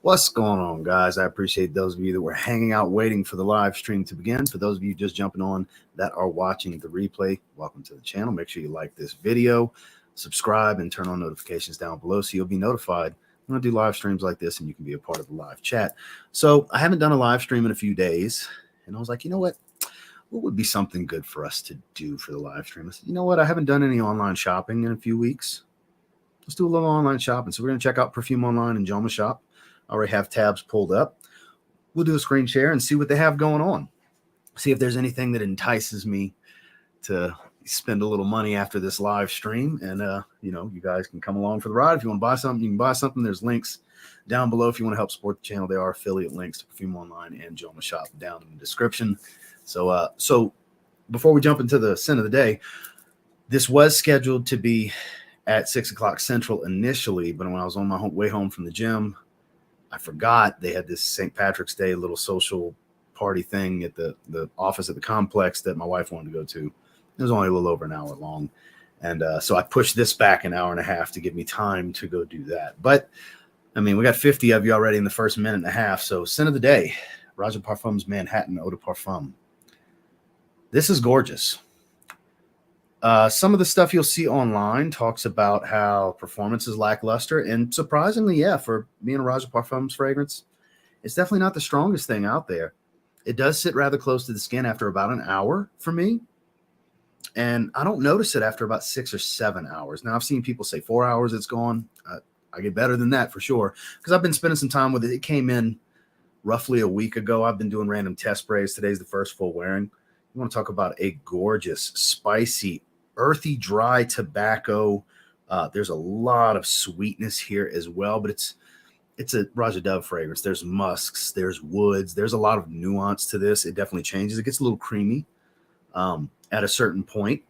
What's going on, guys? I appreciate those of you that were hanging out waiting for the live stream to begin. For those of you just jumping on that are watching the replay, welcome to the channel. Make sure you like this video, subscribe, and turn on notifications down below so you'll be notified when I do live streams like this and you can be a part of the live chat. So I haven't done a live stream in a few days, and I was like, you know what would be something good for us to do for the live stream? I said, you know what? I haven't done any online shopping in a few weeks. Let's do a little online shopping. So we're going to check out Perfume Online and Jomashop. I already have tabs pulled up. We'll do a screen share and see what they have going on. See if there's anything that entices me to spend a little money after this live stream. And, you know, you guys can come along for the ride. If you want to buy something, you can buy something. There's links down below. If you want to help support the channel, there are affiliate links to Perfume Online and Jomashop down in the description. So before we jump into the sin of the day, this was scheduled to be at 6 o'clock Central initially, but when I was on my way home from the gym, I forgot they had this St. Patrick's Day little social party thing at the office at the complex that my wife wanted to go to. It was only a little over an hour long. And so I pushed this back an hour and a half to give me time to go do that. But, I mean, we got 50 of you already in the first minute and a half. So sin of the day, Raja Parfum's Manhattan Eau de Parfum. This is gorgeous. Some of the stuff you'll see online talks about how performance is lackluster, and surprisingly, yeah, for being a Raja Parfum's fragrance, it's definitely not the strongest thing out there. It does sit rather close to the skin after about an hour for me, and I don't notice it after about 6 or 7 hours. Now, I've seen people say 4 hours it's gone. I get better than that for sure, because I've been spending some time with it. It came in roughly a week ago. I've been doing random test sprays. Today's the first full wearing. You want to talk about a gorgeous, spicy, earthy, dry tobacco. There's a lot of sweetness here as well, but it's a Raja Dove fragrance. There's musks, there's woods, there's a lot of nuance to this. It definitely changes. It gets a little creamy at a certain point.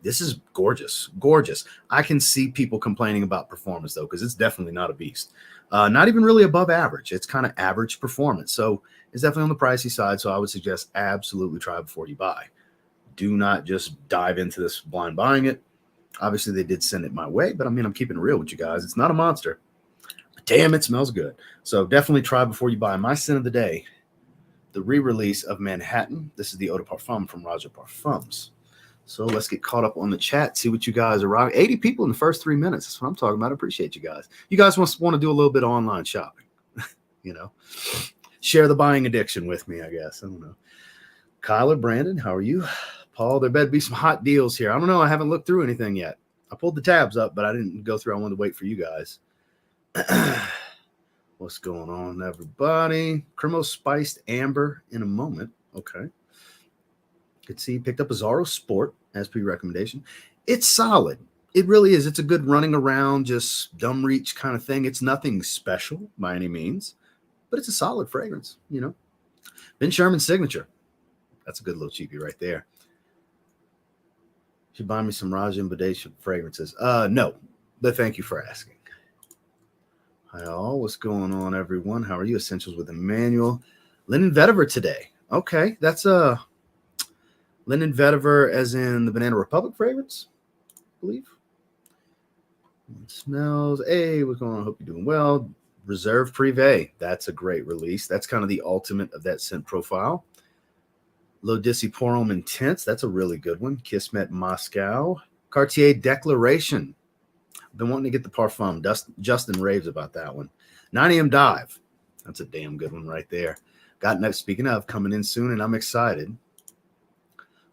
This is gorgeous, gorgeous. I can see people complaining about performance though, because it's definitely not a beast. Not even really above average. It's kind of average performance. So it's definitely on the pricey side. So I would suggest absolutely try before you buy. Do not just dive into this blind buying it. Obviously, they did send it my way, but I mean, I'm keeping it real with you guys. It's not a monster. But damn, it smells good. So definitely try before you buy. My sin of the day, the re-release of Manhattan. This is the Eau de Parfum from Raja Parfums. So let's get caught up on the chat, see what you guys are rocking. 80 people in the first 3 minutes. That's what I'm talking about. I appreciate you guys. You guys want to do a little bit of online shopping. You know, share the buying addiction with me, I guess. I don't know. Kyler, Brandon, how are you? Paul, there better be some hot deals here. I don't know. I haven't looked through anything yet. I pulled the tabs up, but I didn't go through. I wanted to wait for you guys. What's going on, everybody? Cremo Spiced Amber in a moment. Okay. Could see picked up a Zaharoff Sport as per recommendation. It's solid. It really is. It's a good running around, just dumb reach kind of thing. It's nothing special by any means, but it's a solid fragrance, you know. Ben Sherman's Signature. That's a good little cheapie right there. Should buy me some Raja and Bodega fragrances. No, but thank you for asking. Hi all, what's going on, everyone? How are you? Essentials with Emmanuel. Linden Vetiver today. Okay, that's a Linden Vetiver as in the Banana Republic fragrance, I believe. It smells. Hey, what's going on? Hope you're doing well. Reserve Privé. That's a great release. That's kind of the ultimate of that scent profile. L'Odyssey Pour Homme Intense. That's a really good one. Kismet Moscow. Cartier Declaration. Been wanting to get the Parfum. Justin raves about that one. 9 AM Dive. That's a damn good one right there. Got next, speaking of, coming in soon, and I'm excited.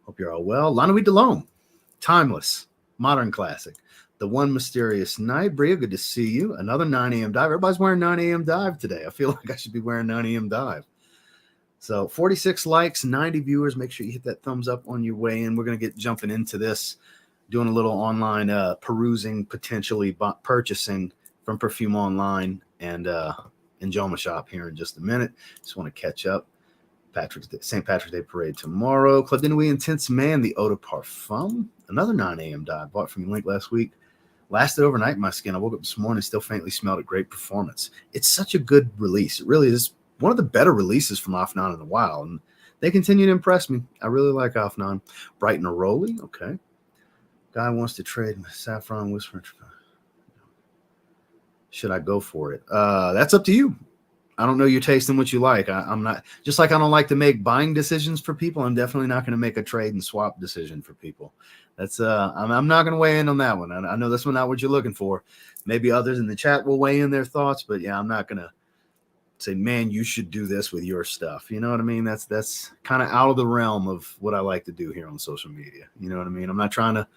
Hope you're all well. Lana Louise Delhomme. Timeless. Modern classic. The One Mysterious Night. Bria, good to see you. Another 9 AM Dive. Everybody's wearing 9 AM Dive today. I feel like I should be wearing 9 AM Dive. So 46 likes, 90 viewers. Make sure you hit that thumbs up on your way in. We're going to get jumping into this, doing a little online perusing, potentially purchasing from Perfume Online and Jomashop here in just a minute. Just want to catch up. St. Patrick's Day Parade tomorrow. Club de Nuit Intense Man, the Eau de Parfum. Another 9 AM dive. Bought from Link last week. Lasted overnight in my skin. I woke up this morning, still faintly smelled a great performance. It's such a good release. It really is one of the better releases from Afnan in a while, and they continue to impress me. I really like Afnan. Bright and Neroli, okay. Guy wants to trade Saffron Whisper. Should I go for it? That's up to you. I don't know your taste in what you like. I'm not, just like I don't like to make buying decisions for people. I'm definitely not going to make a trade and swap decision for people. That's I'm not going to weigh in on that one. I know that's not what you're looking for. Maybe others in the chat will weigh in their thoughts, but yeah, I'm not going to say, man, you should do this with your stuff. You know what I mean? That's kind of out of the realm of what I like to do here on social media. You know what I mean? I'm not trying to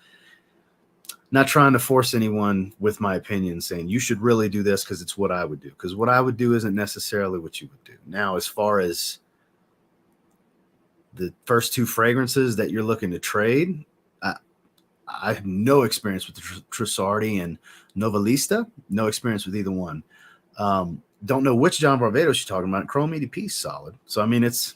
force anyone with my opinion saying you should really do this because it's what I would do. Because what I would do isn't necessarily what you would do. Now, as far as the first two fragrances that you're looking to trade, I have no experience with the Trussardi and Novelista. No experience with either one. Don't know which John Barbados you're talking about. Chrome EDP is solid. So, I mean, it's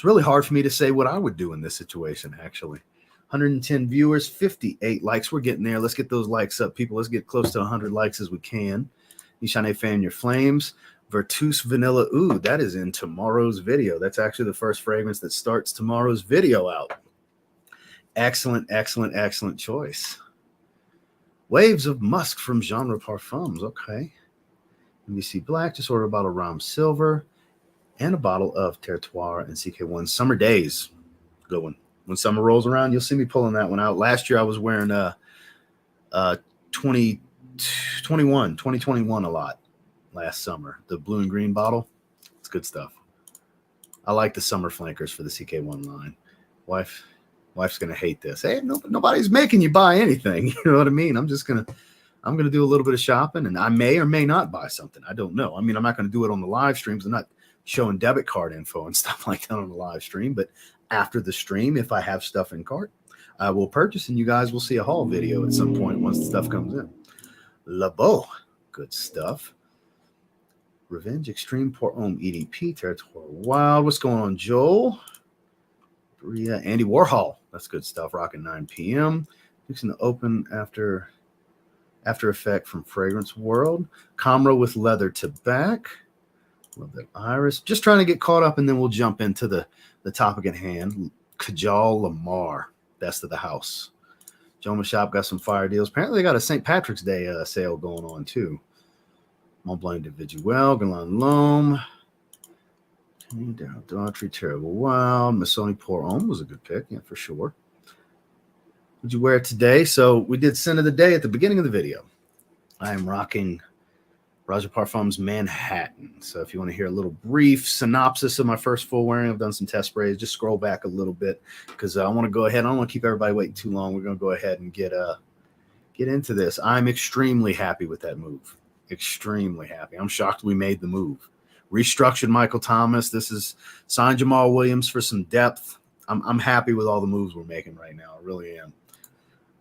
really hard for me to say what I would do in this situation, actually. 110 viewers, 58 likes. We're getting there. Let's get those likes up, people. Let's get close to 100 likes as we can. Nishane Fan Your Flames. Vertus Vanilla. Ooh, that is in tomorrow's video. That's actually the first fragrance that starts tomorrow's video out. Excellent, excellent, excellent choice. Waves of Musk from Genre Parfums. Okay. Let me see. Black. Just ordered a bottle of Ram Silver and a bottle of Terroir and CK1 Summer Days. Good one. When summer rolls around, you'll see me pulling that one out. Last year, I was wearing 2021 a lot last summer. The blue and green bottle. It's good stuff. I like the summer flankers for the CK1 line. Wife's going to hate this. Hey, nobody's making you buy anything. You know what I mean? I'm going to do a little bit of shopping, and I may or may not buy something. I don't know. I mean, I'm not going to do it on the live streams. I'm not showing debit card info and stuff like that on the live stream, but after the stream, if I have stuff in cart, I will purchase, and you guys will see a haul video at some point once the stuff comes in. Le Beau, good stuff. Revenge Extreme Port Homme EDP, Territoire Wild. What's going on, Joel? Bria, Andy Warhol, that's good stuff. Rocking 9 p.m. Fixing to open After Effect from Fragrance World. Comra with Leather to Back. Love that Iris. Just trying to get caught up, and then we'll jump into the topic at hand. Kajal Lamar, best of the house. Jomashop got some fire deals. Apparently, they got a St. Patrick's Day sale going on, too. Mont Blanc Individuel, Galan L'Homme. Daughtry, Terrible Wild. Missoni Pour Homme was a good pick, yeah, for sure. Would you wear it today? So we did Scent of the Day at the beginning of the video. I am rocking Roger Parfum's Manhattan. So if you want to hear a little brief synopsis of my first full wearing, I've done some test sprays. Just scroll back a little bit because I want to go ahead. I don't want to keep everybody waiting too long. We're going to go ahead and get into this. I'm extremely happy with that move. Extremely happy. I'm shocked we made the move. Restructured Michael Thomas. This is signed Jamal Williams for some depth. I'm happy with all the moves we're making right now. I really am.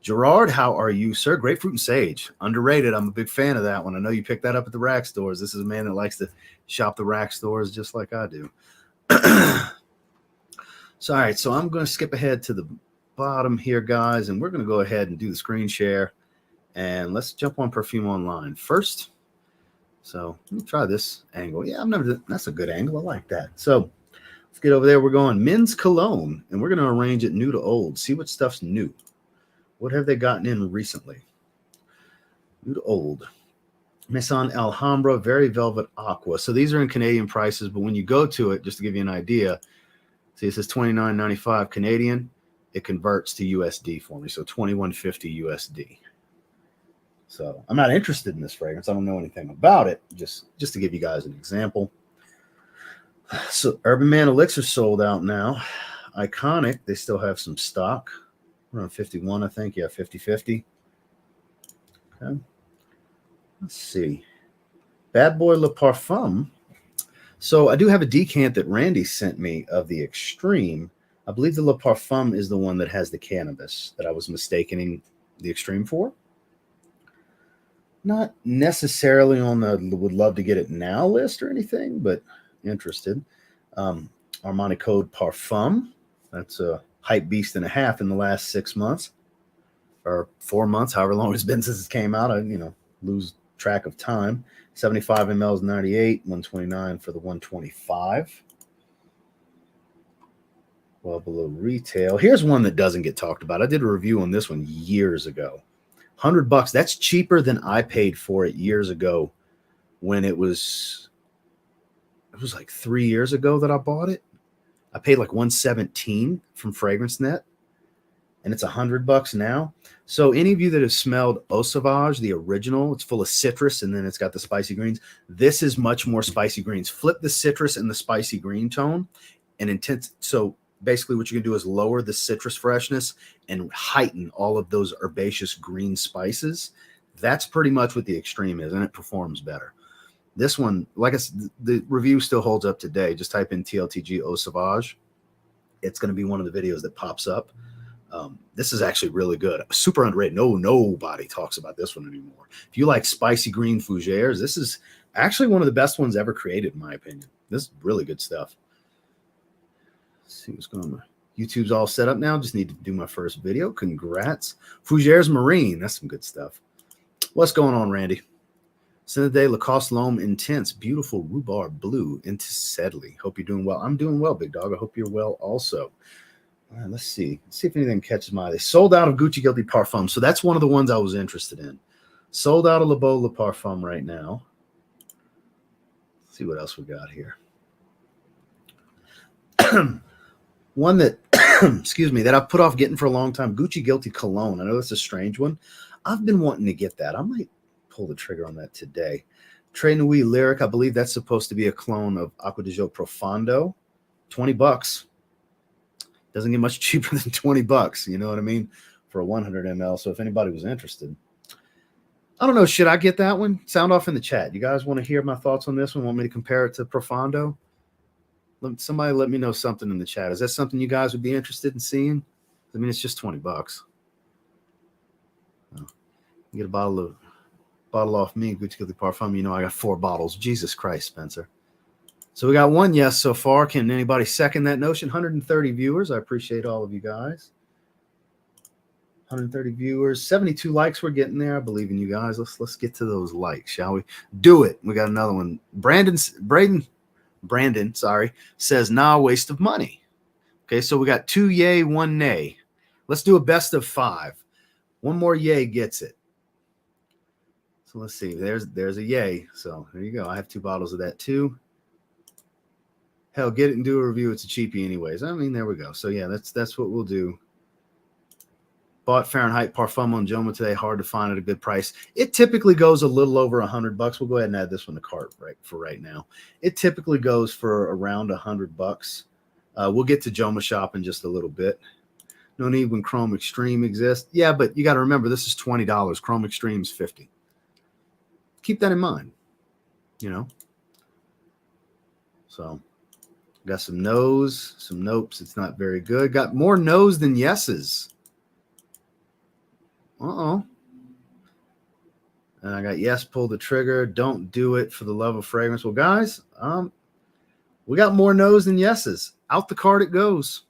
Gerard, how are you, sir? Grapefruit and Sage. Underrated. I'm a big fan of that one. I know you picked that up at the rack stores. This is a man that likes to shop the rack stores just like I do. So, all right. So I'm going to skip ahead to the bottom here, guys, and we're going to go ahead and do the screen share. And let's jump on Perfume Online first. So let me try this angle. Yeah, that's a good angle. I like that. So let's get over there. We're going men's cologne, and we're going to arrange it new to old. See what stuff's new. What have they gotten in recently? New to old. Maison Alhambra, Very Velvet Aqua. So these are in Canadian prices, but when you go to it, just to give you an idea, see, it says $29.95 Canadian. It converts to USD for me, so $21.50 USD. So I'm not interested in this fragrance. I don't know anything about it. Just to give you guys an example. So Urban Man Elixir sold out now. Iconic, they still have some stock. Around 51, I think. Yeah, 50-50. Okay. Let's see. Bad Boy Le Parfum. So I do have a decant that Randy sent me of the Extreme. I believe the Le Parfum is the one that has the cannabis that I was mistaking the Extreme for. Not necessarily on the would love to get it now list or anything, but interested. Armani Code Parfum. That's a hype beast and a half in the last 6 months or 4 months, however long it's been since it came out. I lose track of time. 75 mLs, 98, 129 for the 125. Well below retail. Here's one that doesn't get talked about. I did a review on this one years ago. $100. That's cheaper than I paid for it years ago when it was it was like 3 years ago that I bought it. I paid like $117 from Fragrance Net, and it's $100 now. So any of you that have smelled Eau Sauvage, the original, it's full of citrus, and then it's got the spicy greens. This is much more spicy greens. Flip the citrus and the spicy green tone and intense. So basically what you can do is lower the citrus freshness and heighten all of those herbaceous green spices. That's pretty much what the Extreme is, and it performs better. This one, like I said, the review still holds up today. Just type in TLTG Eau Sauvage. It's going to be one of the videos that pops up. This is actually really good. Super underrated. Nobody talks about this one anymore. If you like spicy green fougères, this is actually one of the best ones ever created, in my opinion. This is really good stuff. Let's see what's going on. YouTube's all set up now. Just need to do my first video. Congrats. Fougères Marine. That's some good stuff. What's going on, Randy? Cinede Lacoste L'Homme Intense. Beautiful rhubarb blue into Sedley. Hope you're doing well. I'm doing well, big dog. I hope you're well also. All right, let's see. Let's see if anything catches my eye. They sold out of Gucci Guilty Parfum. So that's one of the ones I was interested in. Sold out of Le Beau Le Parfum right now. Let's see what else we got here. One that, excuse me, that I've put off getting for a long time. Gucci Guilty Cologne. I know that's a strange one. I've been wanting to get that. I might pull the trigger on that today. Très Nuit Lyric. I believe that's supposed to be a clone of Acqua di Gio Profondo. $20. Doesn't get much cheaper than $20, you know what I mean, for a 100 ml. So if anybody was interested, I don't know, should I get that one? Sound off in the chat. You guys want to hear my thoughts on this one? Want me to compare it to Profondo? Somebody let me know something in the chat. Is that something you guys would be interested in seeing? I mean, it's just $20. Oh, you get a bottle off me, Gucci Guilty Parfum. You know I got 4 bottles. Jesus Christ, Spencer. So we got one yes so far. Can anybody second that notion? 130 viewers. I appreciate all of you guys. 130 viewers, 72 likes. We're getting there. I believe in you guys. Let's get to those likes, shall we? Do it. We got another one. Brandon, sorry, says nah, waste of money. Okay, so we got 2 yay, 1 nay. Let's do a best of 5. One more yay gets it. So let's see. There's a yay. So there you go. I have 2 bottles of that too. Hell, get it and do a review. It's a cheapie anyways. I mean, there we go. So yeah, that's what we'll do. Bought Fahrenheit Parfum on Joma today. Hard to find at a good price. It typically goes a little over $100. We'll go ahead and add this one to cart right now. It typically goes for around $100. We'll get to Jomashop in just a little bit. No need when Chrome Extreme exists. Yeah, but you got to remember this is $20. Chrome Extreme is $50. Keep that in mind. You know. So. Got some no's, some nopes. It's not very good. Got more no's than yeses. Uh-oh. And I got yes, pull the trigger. Don't do it for the love of fragrance. Well, guys, we got more no's than yeses. Out the card it goes.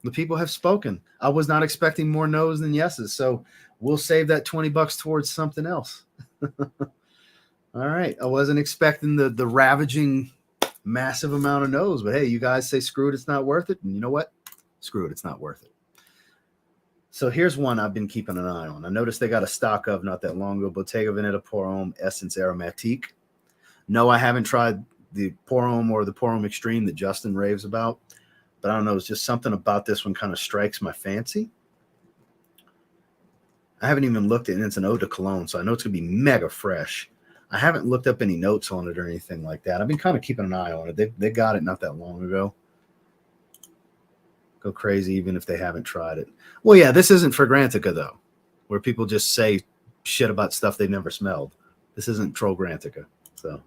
The people have spoken. I was not expecting more no's than yeses. So we'll save that $20 towards something else. All right. I wasn't expecting the ravaging massive amount of no's, but hey, you guys say screw it, it's not worth it, and you know what, screw it, it's not worth it. So here's one I've been keeping an eye on. I noticed they got a stock of not that long ago. Bottega Veneta Pour Homme Essence Aromatique. No, I haven't tried the Pour Homme or the Pour Homme Extreme that Justin raves about, but I don't know, it's just something about this one kind of strikes my fancy. I haven't even looked at it, and it's an eau de cologne, so I know it's gonna be mega fresh. I haven't looked up any notes on it or anything like that. I've been kind of keeping an eye on it. They got it not that long ago. Go crazy even if they haven't tried it. Well, yeah, this isn't Fragrantica, though, where people just say shit about stuff they've never smelled. This isn't Trograntica. So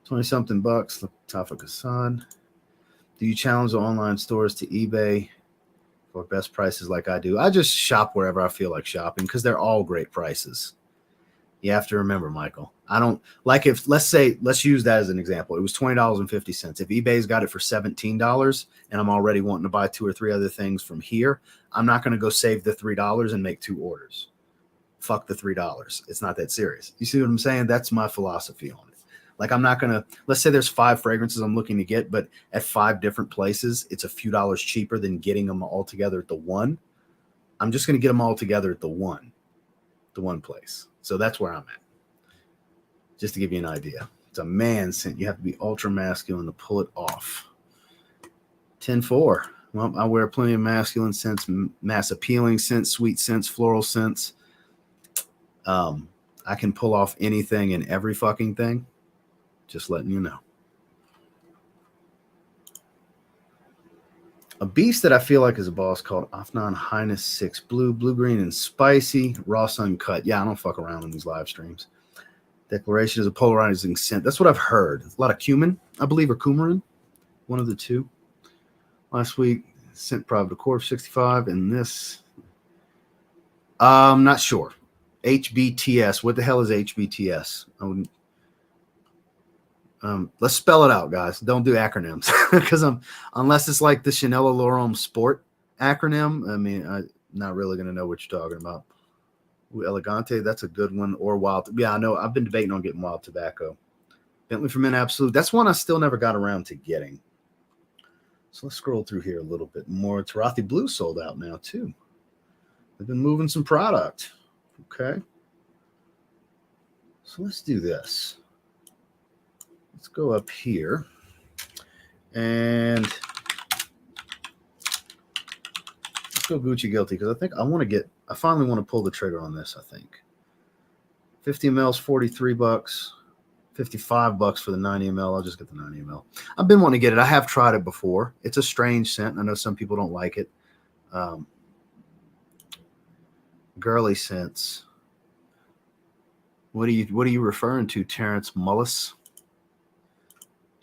20-something bucks. Tafa Kassan. Do you challenge the online stores to eBay for best prices like I do? I just shop wherever I feel like shopping because they're all great prices. You have to remember, Michael, I don't like if let's use that as an example. It was $20.50. If eBay's got it for $17 and I'm already wanting to buy 2 or 3 other things from here, I'm not going to go save the $3 and make 2 orders. Fuck the $3. It's not that serious. You see what I'm saying? That's my philosophy on it. Like I'm not going to, let's say there's 5 fragrances I'm looking to get, but at 5 different places, it's a few dollars cheaper than getting them all together at the one. I'm just going to get them all together at the one place. So that's where I'm at, just to give you an idea. It's a man scent. You have to be ultra masculine to pull it off. 10-4. Well, I wear plenty of masculine scents, mass appealing scents, sweet scents, floral scents. I can pull off anything and every fucking thing. Just letting you know. A beast that I feel like is a boss called Afnan Highness 6 Blue, Blue Green and Spicy, Raw Uncut. Yeah, I don't fuck around in these live streams. Declaration is a polarizing scent. That's what I've heard. A lot of cumin, I believe, or coumarin. One of the two. Last week, scent Private Accord 65, and this, I'm not sure. HBTS. What the hell is HBTS? I wouldn't. Let's spell it out, guys. Don't do acronyms because unless it's like the Chanel L'Homme Sport acronym. I mean, I'm not really gonna know what you're talking about. Ooh, Elegante, that's a good one. Or Wild. Yeah, I know. I've been debating on getting Wild Tobacco. Bentley for Men Absolute. That's one I still never got around to getting. So let's scroll through here a little bit more. Tarathi Blue sold out now too. They've been moving some product. Okay. So let's do this. Let's go up here and let's go Gucci Guilty because I think I finally want to pull the trigger on this. I think 50 mL's $43, $55 for the 90 ml. I'll just get the 90 ml. I've been wanting to get it. I have tried it before. It's a strange scent. I know some people don't like it. Girly scents. What are you referring to, Terrence Mullis?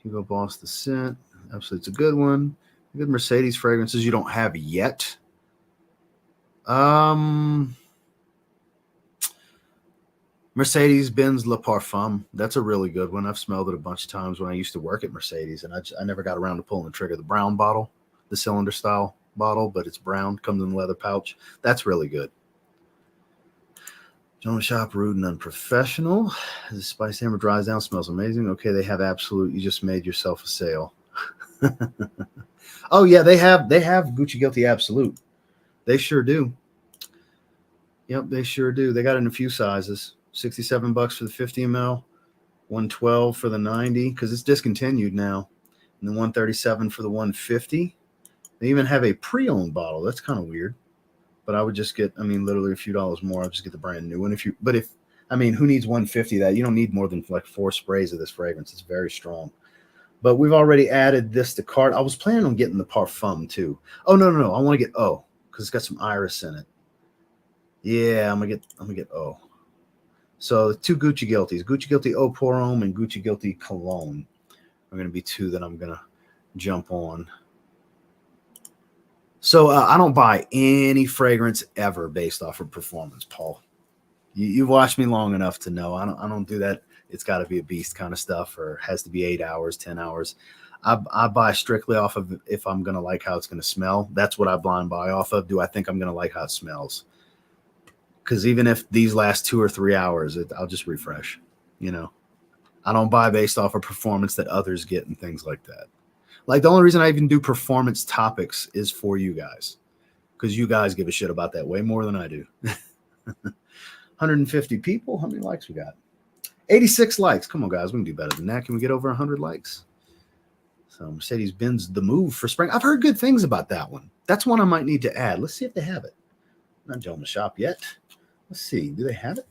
Hugo Boss the scent. Absolutely, it's a good one. Good Mercedes fragrances you don't have yet. Mercedes-Benz Le Parfum. That's a really good one. I've smelled it a bunch of times when I used to work at Mercedes, and I never got around to pulling the trigger. The brown bottle, the cylinder style bottle, but it's brown, comes in a leather pouch. That's really good. Jomashop, Rude and Unprofessional. The Spice Hammer dries down, smells amazing. Okay, they have Absolute. You just made yourself a sale. Oh yeah, they have Gucci Guilty Absolute. They sure do. Yep, they sure do. They got it in a few sizes. $67 for the 50 ml, $112 for the 90 because it's discontinued now, and then $137 for the 150. They even have a pre-owned bottle. That's kind of weird. But I would just get, literally a few dollars more. I'll just get the brand new one. Who needs 150 that? You don't need more than like 4 sprays of this fragrance. It's very strong. But we've already added this to cart. I was planning on getting the Parfum too. Oh, no. I want to get O because it's got some iris in it. Yeah, I'm gonna get O. So 2 Gucci Guilties. Gucci Guilty Eau Pour Homme and Gucci Guilty Cologne are going to be 2 that I'm going to jump on. So I don't buy any fragrance ever based off of performance, Paul. You've watched me long enough to know I don't do that. It's got to be a beast kind of stuff, or has to be 8 hours, 10 hours. I buy strictly off of if I'm going to like how it's going to smell. That's what I blind buy off of. Do I think I'm going to like how it smells? Because even if these last 2 or 3 hours, I'll just refresh. I don't buy based off of performance that others get and things like that. Like the only reason I even do performance topics is for you guys, because you guys give a shit about that way more than I do. 150 people. How many likes we got? 86 likes. Come on, guys. We can do better than that. Can we get over 100 likes? So Mercedes-Benz, the move for spring. I've heard good things about that one. That's one I might need to add. Let's see if they have it. Not Jomashop yet. Let's see. Do they have it?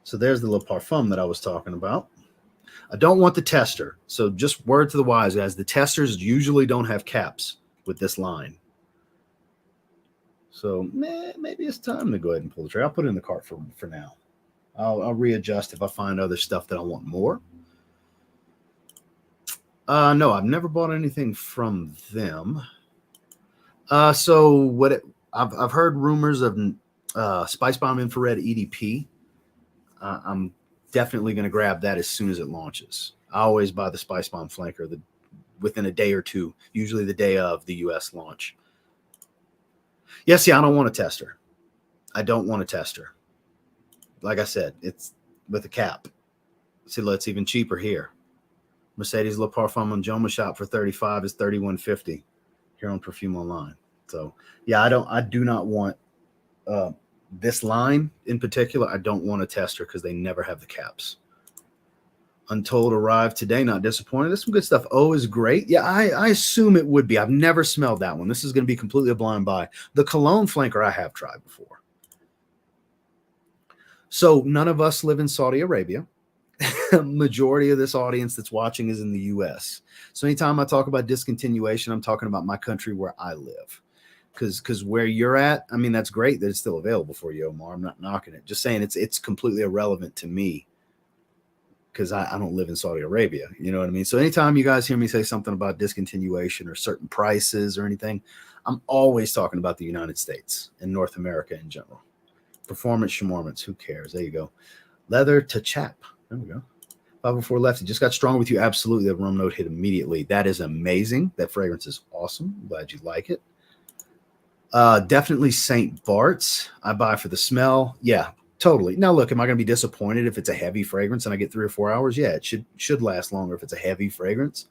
So there's the Le Parfum that I was talking about. I don't want the tester. So just word to the wise, guys. The testers usually don't have caps with this line. So maybe it's time to go ahead and pull the trigger. I'll put it in the cart for now. I'll readjust if I find other stuff that I want more. No, I've never bought anything from them. So I've heard rumors of Spice Bomb Infrared EDP. I'm definitely going to grab that as soon as it launches. I always buy the Spice Bomb Flanker within a day or two, usually the day of the US launch. Yes, I don't want a tester. I don't want a tester. Like I said, it's with a cap. See, it's even cheaper here. Mercedes Le Parfum on Jomashop for $35 is $31.50 here on Perfume Online. So yeah, I do not want this line in particular. I don't want a tester because they never have the caps. Untold arrived today, not disappointed. There's some good stuff. Oh is great. Yeah, I assume it would be. I've never smelled that one. This is going to be completely a blind buy. The cologne flanker I have tried before. So none of us live in Saudi Arabia. Majority of this audience that's watching is in the US. So anytime I talk about discontinuation, I'm talking about my country where I live. Because where you're at, I mean, that's great that it's still available for you, Omar. I'm not knocking it. Just saying it's completely irrelevant to me because I don't live in Saudi Arabia. You know what I mean? So anytime you guys hear me say something about discontinuation or certain prices or anything, I'm always talking about the United States and North America in general. Performance Shmormance, who cares? There you go. Leather to chap. There we go. 504 left. It just got stronger with you. Absolutely. The rum note hit immediately. That is amazing. That fragrance is awesome. I'm glad you like it. Definitely St. Bart's. I buy for the smell. Yeah, totally. Now, look, am I going to be disappointed if it's a heavy fragrance and I get 3 or 4 hours? Yeah, it should last longer if it's a heavy fragrance.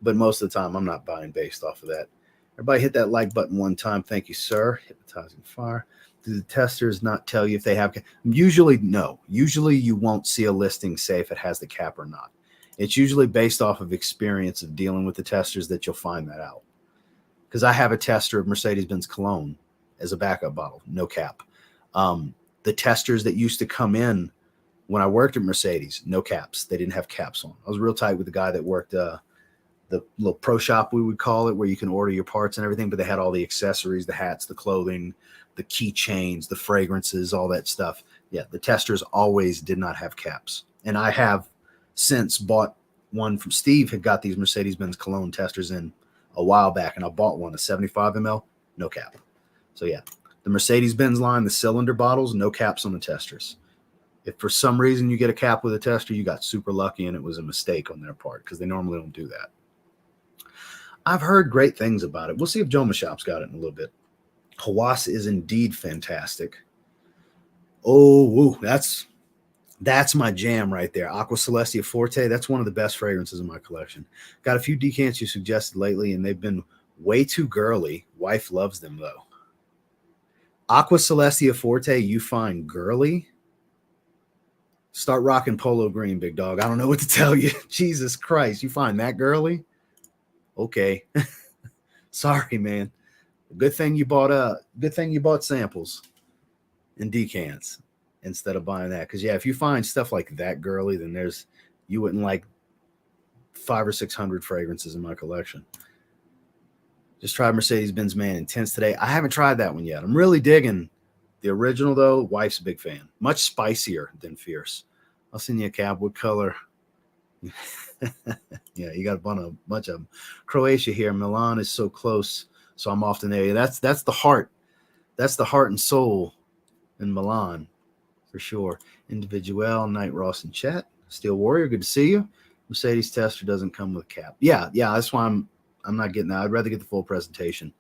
But most of the time, I'm not buying based off of that. Everybody hit that like button one time. Thank you, sir. Hypnotizing fire. Do the testers not tell you if they have? Usually, no. Usually, you won't see a listing say if it has the cap or not. It's usually based off of experience of dealing with the testers that you'll find that out. Because I have a tester of Mercedes-Benz cologne as a backup bottle, no cap. The testers that used to come in when I worked at Mercedes, no caps. They didn't have caps on. I was real tight with the guy that worked the little pro shop, we would call it, where you can order your parts and everything, but they had all the accessories, the hats, the clothing, the keychains, the fragrances, all that stuff. Yeah, the testers always did not have caps. And I have since bought one from Steve, had got these Mercedes-Benz cologne testers in a while back, and I bought one, a 75 ml, no cap. So yeah, the Mercedes-Benz line, the cylinder bottles, no caps on the testers. If for some reason you get a cap with a tester, you got super lucky and it was a mistake on their part because they normally don't do that. I've heard great things about it. We'll see if Jomashop's got it in a little bit. Hawass is indeed fantastic. Oh, that's my jam right there. Aqua Celestia Forte. That's one of the best fragrances in my collection. Got a few decants you suggested lately, and they've been way too girly. Wife loves them, though. Aqua Celestia Forte, you find girly? Start rocking polo green, big dog. I don't know what to tell you. Jesus Christ. You find that girly? Okay. Sorry, man. Good thing you bought samples and decants instead of buying that. Because yeah, if you find stuff like that girly, then you wouldn't like 500 or 600 fragrances in my collection. Just tried Mercedes-Benz Man Intense today. I haven't tried that one yet. I'm really digging the original though. Wife's a big fan. Much spicier than Fierce. I'll send you a cab. What color? Yeah, you got a bunch of them. Croatia here. Milan is so close, so I'm often there. That's the heart. That's the heart and soul in Milan, for sure. Individual, Night Ross and chat. Steel Warrior, good to see you. Mercedes tester doesn't come with cap. Yeah, that's why I'm not getting that. I'd rather get the full presentation.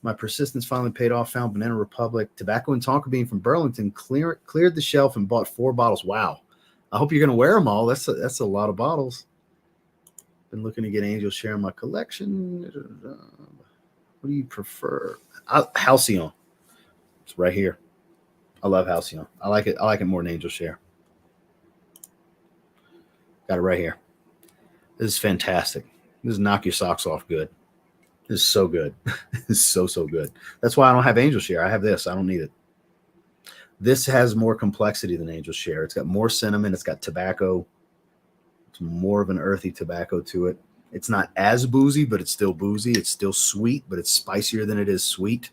My persistence finally paid off. Found Banana Republic Tobacco and Tonka Bean from Burlington. Cleared the shelf and bought 4 bottles. Wow. I hope you're going to wear them all. That's a lot of bottles. Been looking to get Angel Share in my collection. What do you prefer? Halcyon. It's right here. I love Halcyon. I like it. I like it more than Angel Share. Got it right here. This is fantastic. This is knock your socks off good. This is so good. This is so good. That's why I don't have Angel Share. I have this. I don't need it. This has more complexity than Angel Share. It's got more cinnamon. It's got tobacco. It's more of an earthy tobacco to it. It's not as boozy, but it's still boozy. It's still sweet, but it's spicier than it is sweet.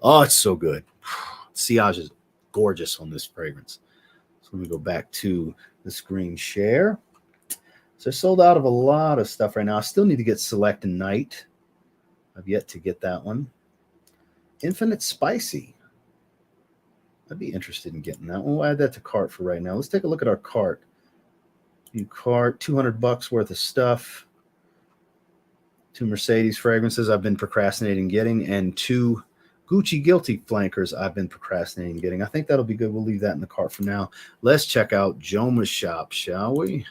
Oh, it's so good. Sillage is gorgeous on this fragrance. So let me go back to the screen share. So they're sold out of a lot of stuff right now. I still need to get Select and Night. I've yet to get that one. Infinite Spicy. I'd be interested in getting that one. We'll add that to cart for right now. Let's take a look at our cart. New cart, $200 worth of stuff. 2 Mercedes fragrances I've been procrastinating getting, and 2 Gucci Guilty flankers I've been procrastinating getting. I think that'll be good. We'll leave that in the cart for now. Let's check out Jomashop, shall we?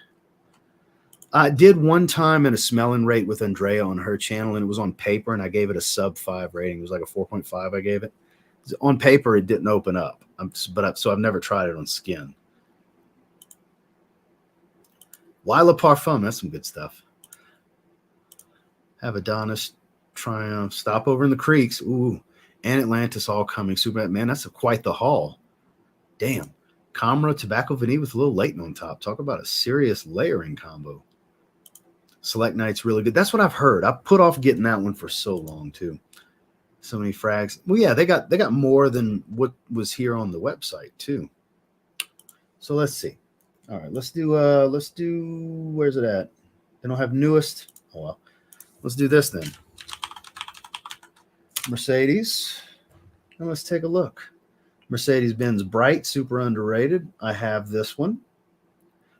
I did one time in a smelling rate with Andrea on her channel, and it was on paper, and I gave it a sub 5 rating. It was like a 4.5. I gave it. On paper, it didn't open up, so I've never tried it on skin. Wila Parfum, that's some good stuff. Have Adonis, Triumph, Stop Over in the Creeks, ooh, and Atlantis all coming. Super, man, that's quite the haul. Damn. Comra, Tobacco Vanille with a little Leighton on top. Talk about a serious layering combo. Select Night's really good. That's what I've heard. I put off getting that one for so long too. So many frags. Well, yeah, they got more than what was here on the website too. So let's see. All right, let's do where's it at? They don't have newest. Oh well. Let's do this then. Mercedes. And let's take a look. Mercedes-Benz Bright, super underrated. I have this one.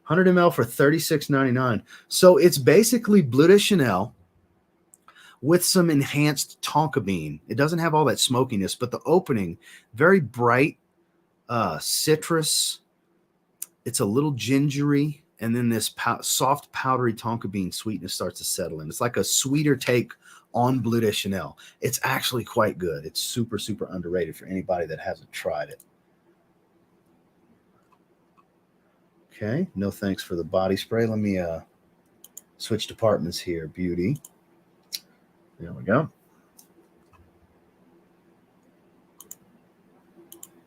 100 ml for $36.99. So it's basically Bleu de Chanel with some enhanced tonka bean. It doesn't have all that smokiness, but the opening, very bright, citrus. It's a little gingery, and then this soft, powdery tonka bean sweetness starts to settle in. It's like a sweeter take on Bleu de Chanel. It's actually quite good. It's super, super underrated for anybody that hasn't tried it. Okay, no thanks for the body spray. Let me switch departments here. Beauty. There we go.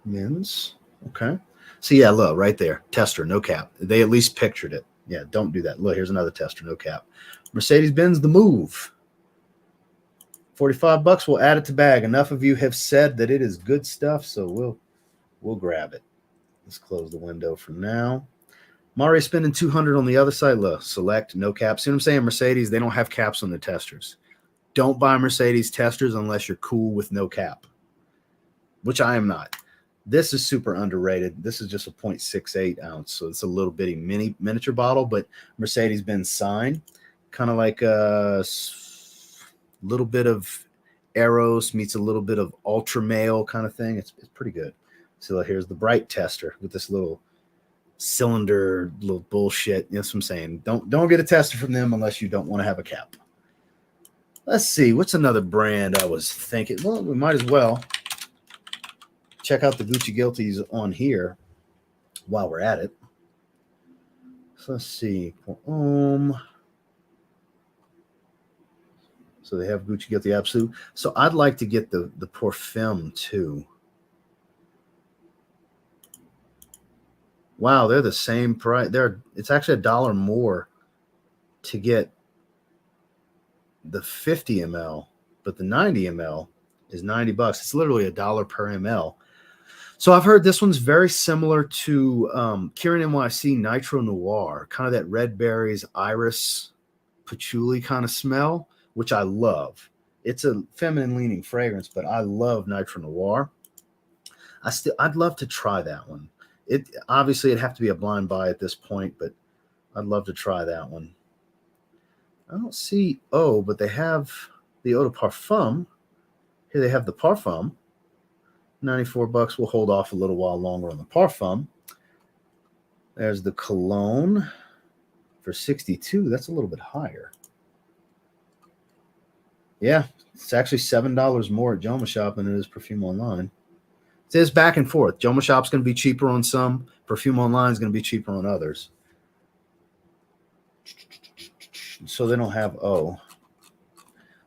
Men's. Okay. So yeah, look, right there. Tester, no cap. They at least pictured it. Yeah, don't do that. Look, here's another tester, no cap. Mercedes-Benz, the Move. $45. We'll add it to bag. Enough of you have said that it is good stuff, so we'll grab it. Let's close the window for now. Mari spending $200 on the other side. Look, select, no cap. See what I'm saying? Mercedes, they don't have caps on their testers. Don't buy Mercedes testers unless you're cool with no cap, which I am not. This is super underrated. This is just a 0.68 ounce, so it's a little bitty miniature bottle, but Mercedes-Benz sign, kind of like a little bit of Eros meets a little bit of Ultra Male kind of thing. It's pretty good. So here's the Bright tester with this little cylinder, little bullshit. That's what I'm saying. Don't get a tester from them unless you don't want to have a cap. Let's see. What's another brand I was thinking? Well, we might as well check out the Gucci Guilties on here while we're at it. So let's see. So they have Gucci Guilty Absolute. So I'd like to get the Perfume too. Wow, they're the same price. It's actually $1 more to get the 50 ml, but the 90 ml is $90. It's literally $1 per ml. So I've heard this one's very similar to Kirin NYC Nitro Noir, kind of that red berries, iris, patchouli kind of smell, which I love. It's a feminine leaning fragrance, but I love Nitro Noir. I'd love to try that one. Obviously it'd have to be a blind buy at this point, but I'd love to try that one. I don't see but they have the Eau de Parfum. Here they have the Parfum. $94. We'll hold off a little while longer on the Parfum. There's the Cologne for $62. That's a little bit higher. Yeah, it's actually $7 more at Jomashop than it is Perfume Online. It is back and forth. Jomashop's going to be cheaper on some. Perfume Online is going to be cheaper on others. So they don't have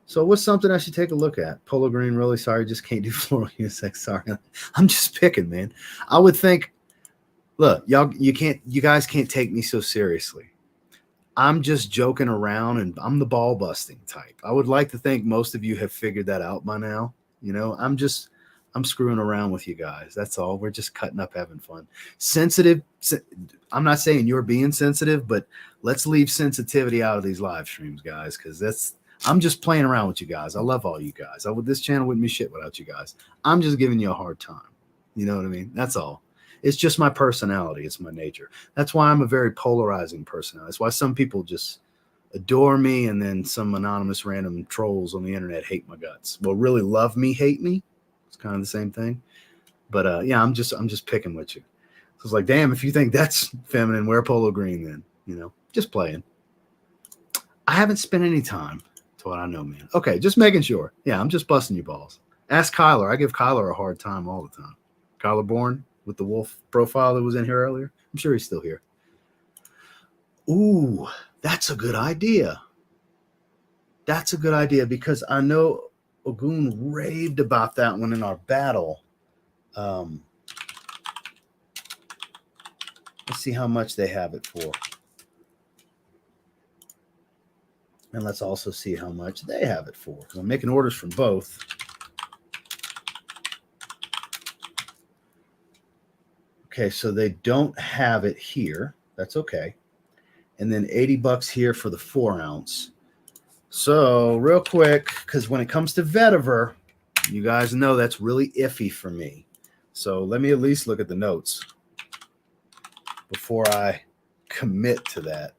So what's something I should take a look at? Polo Green, really sorry, just can't do floral unisex. Sorry, I'm just picking, man. I would think, look, you guys can't take me so seriously. I'm just joking around, and I'm the ball busting type. I would like to think most of you have figured that out by now. You know, I'm screwing around with you guys. That's all. We're just cutting up, having fun. Sensitive. I'm not saying you're being sensitive, but let's leave sensitivity out of these live streams, guys, because I'm just playing around with you guys. I love all you guys. This channel wouldn't be shit without you guys. I'm just giving you a hard time. You know what I mean? That's all. It's just my personality. It's my nature. That's why I'm a very polarizing personality. That's why some people just adore me, and then some anonymous random trolls on the internet hate my guts. Well, really love me, hate me. It's kind of the same thing. But yeah, I'm just picking with you. So it's like, damn, if you think that's feminine, wear polo green then. You know, just playing. I haven't spent any time to what I know, man. Okay, just making sure. Yeah, I'm just busting your balls. Ask Kyler. I give Kyler a hard time all the time. Kyler Bourne with the wolf profile that was in here earlier. I'm sure he's still here. Ooh, that's a good idea. That's a good idea because I know Ogun raved about that one in our battle. Let's see how much they have it for. And let's also see how much they have it for. I'm making orders from both. Okay, so they don't have it here. That's okay. And then 80 bucks here for the 4 ounce. So real quick, because when it comes to vetiver, you guys know that's really iffy for me. So let me at least look at the notes before I commit to that.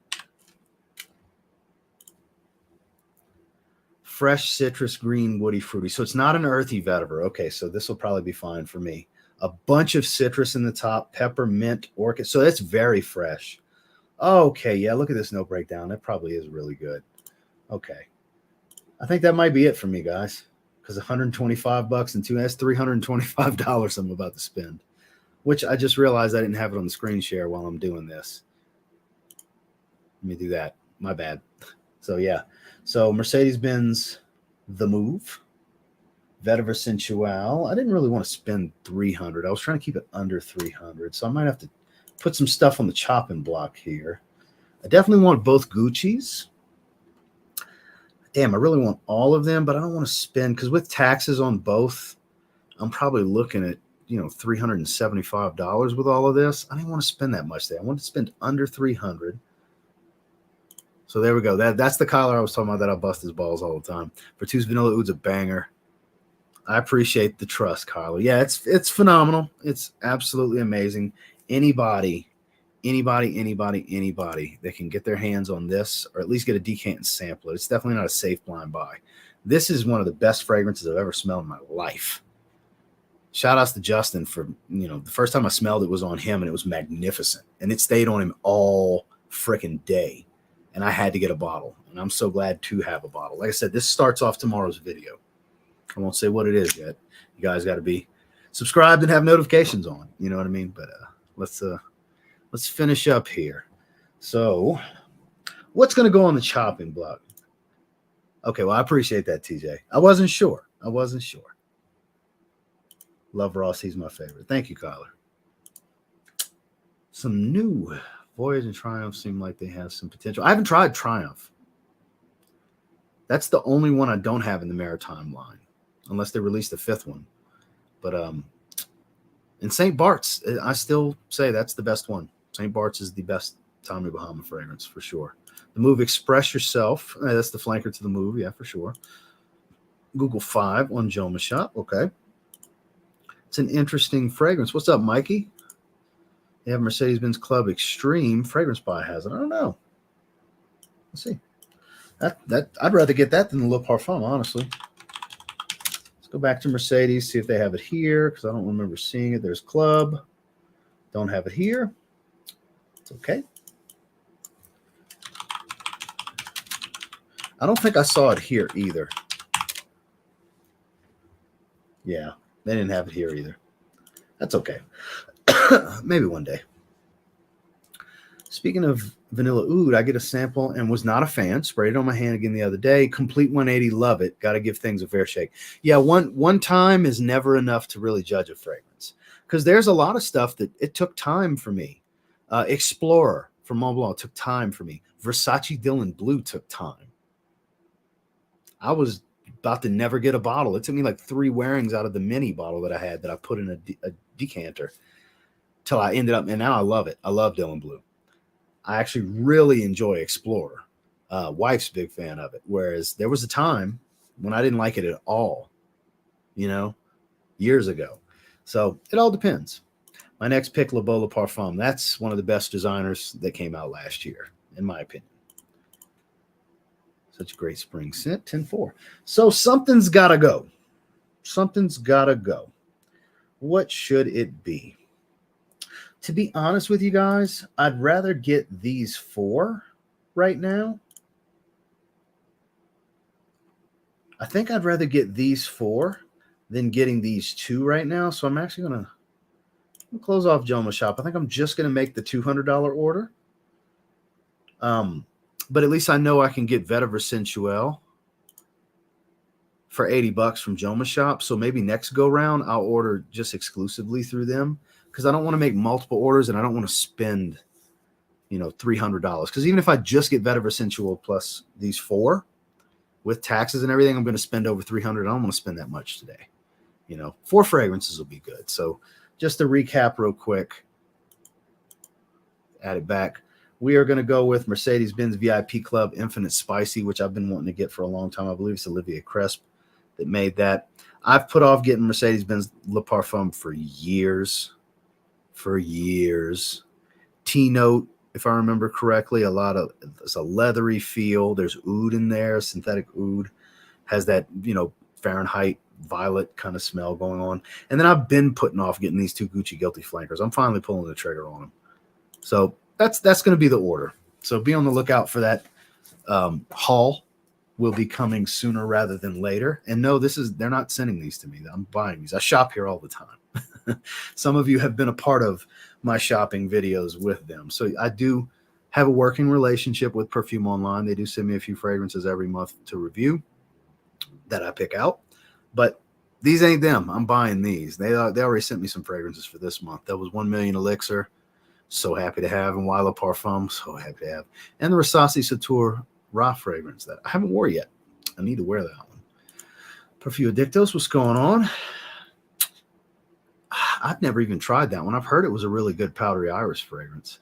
Fresh citrus, green, woody, fruity. So it's not an earthy vetiver. Okay, so this will probably be fine for me. A bunch of citrus in the top, pepper, mint, orchid. So that's very fresh. Okay, yeah, look at this note breakdown. That probably is really good. Okay. I think that might be it for me, guys, because 125 bucks and that's $325 I'm about to spend, which I just realized I didn't have it on the screen share while I'm doing this. Let me do that. My bad. So, yeah. So, Mercedes-Benz The Move, Vetiver Sensual. I didn't really want to spend $300. I was trying to keep it under $300, so I might have to put some stuff on the chopping block here. I definitely want both Gucci's. Damn, I really want all of them, but I don't want to spend, because with taxes on both, I'm probably looking at, $375 with all of this. I didn't want to spend that much there. I wanted to spend under $300. So there we go. That's the collar I was talking about that I bust his balls all the time. Vertu's Vanilla Oud's a banger. I appreciate the trust, Kyler. Yeah, it's phenomenal. It's absolutely amazing. Anybody that can get their hands on this, or at least get a decant and sample it. It's definitely not a safe blind buy. This is one of the best fragrances I've ever smelled in my life. Shout outs to Justin for, the first time I smelled it was on him, and it was magnificent. And it stayed on him all freaking day. And I had to get a bottle. And I'm so glad to have a bottle. Like I said, this starts off tomorrow's video. I won't say what it is yet. You guys got to be subscribed and have notifications on. You know what I mean? But let's finish up here. So what's going to go on the chopping block? Okay, well, I appreciate that, TJ. I wasn't sure. Love Ross. He's my favorite. Thank you, Kyler. Some new Voyage and Triumph seem like they have some potential. I haven't tried Triumph. That's the only one I don't have in the Maritime line, unless they released the 5th one. But in St. Bart's, I still say that's the best one. St. Bart's is the best Tommy Bahama fragrance for sure. The Move Express Yourself. That's the flanker to the Move, yeah, for sure. Google 5 on Jomashop. Okay. It's an interesting fragrance. What's up, Mikey? They have Mercedes-Benz Club Extreme. Fragrance Buy has it. I don't know. Let's see. That I'd rather get that than the Le Parfum, honestly. Let's go back to Mercedes, see if they have it here, because I don't remember seeing it. There's Club. Don't have it here. It's okay. I don't think I saw it here either. Yeah, they didn't have it here either. That's okay. Maybe one day. Speaking of Vanilla Oud, I get a sample and was not a fan. Sprayed it on my hand again the other day. Complete 180, love it. Got to give things a fair shake. Yeah, one time is never enough to really judge a fragrance, because there's a lot of stuff that it took time for me. Explorer from Mont Blanc took time for me. Versace Dylan Blue took time. I was about to never get a bottle. It took me like 3 wearings out of the mini bottle that I had that I put in a decanter till I ended up, and now I love it. I love Dylan Blue. I actually really enjoy Explorer. Wife's a big fan of it. Whereas there was a time when I didn't like it at all, years ago. So it all depends. My next pick, Le Beau Le Parfum. That's one of the best designers that came out last year, in my opinion. Such a great spring scent, 10-4. So something's got to go. Something's got to go. What should it be? To be honest with you guys, I'd rather get these 4 right now. I think I'd rather get these 4 than getting these 2 right now. So I'm actually going to close off Jomashop. I think I'm just going to make the $200 order. But at least I know I can get Vetiver Sensuelle for $80 from Jomashop. So maybe next go round, I'll order just exclusively through them, because I don't want to make multiple orders and I don't want to spend, $300. Because even if I just get Vetiver Sensuelle plus these 4 with taxes and everything, I'm going to spend over $300. I don't want to spend that much today. 4 fragrances will be good. So just to recap real quick, add it back. We are going to go with Mercedes-Benz VIP Club Infinite Spicy, which I've been wanting to get for a long time. I believe it's Olivier Cresp that made that. I've put off getting Mercedes-Benz Le Parfum for years. T-Note, if I remember correctly, it's a leathery feel. There's oud in there, synthetic oud. Has that, Fahrenheit violet kind of smell going on. And then I've been putting off getting these 2 Gucci Guilty Flankers. I'm finally pulling the trigger on them. So that's going to be the order. So be on the lookout for that. Haul will be coming sooner rather than later. And no, they're not sending these to me. I'm buying these. I shop here all the time. Some of you have been a part of my shopping videos with them. So I do have a working relationship with Perfume Online. They do send me a few fragrances every month to review that I pick out. But these ain't them. I'm buying these. They already sent me some fragrances for this month. That was 1 Million Elixir. So happy to have. And Wila Parfum. So happy to have. And the Rasasi Sator Raw fragrance that I haven't wore yet. I need to wear that one. Perfume Addictos, what's going on? I've never even tried that one. I've heard it was a really good powdery iris fragrance.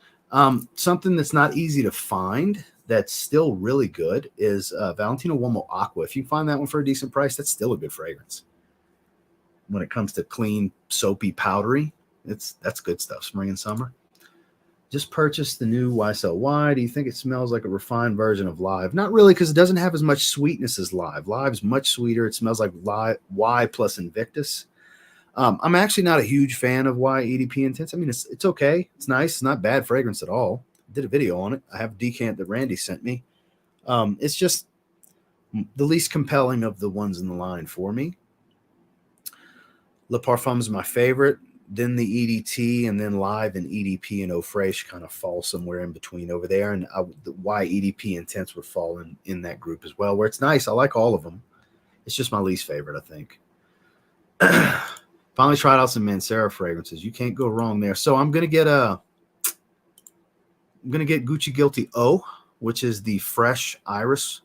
Something that's not easy to find that's still really good is Valentino Uomo Aqua. If you find that one for a decent price, that's still a good fragrance. When it comes to clean, soapy, powdery, that's good stuff. Spring and summer. Just purchased the new YSL. Why do you think it smells like a refined version of Live? Not really, because it doesn't have as much sweetness as Live. Live's much sweeter. It smells like Y plus Invictus. I'm actually not a huge fan of Y EDP Intense. I mean, it's okay. It's nice. It's not bad fragrance at all. I did a video on it. I have a decant that Randy sent me. It's just the least compelling of the ones in the line for me. Le Parfum is my favorite. Then the EDT, and then Live and EDP and Eau Fraiche kind of fall somewhere in between over there. And the Y EDP Intense would fall in that group as well, where it's nice. I like all of them. It's just my least favorite, I think. Finally tried out some Mancera fragrances. You can't go wrong there. So I'm gonna get Gucci Guilty O, which is the fresh iris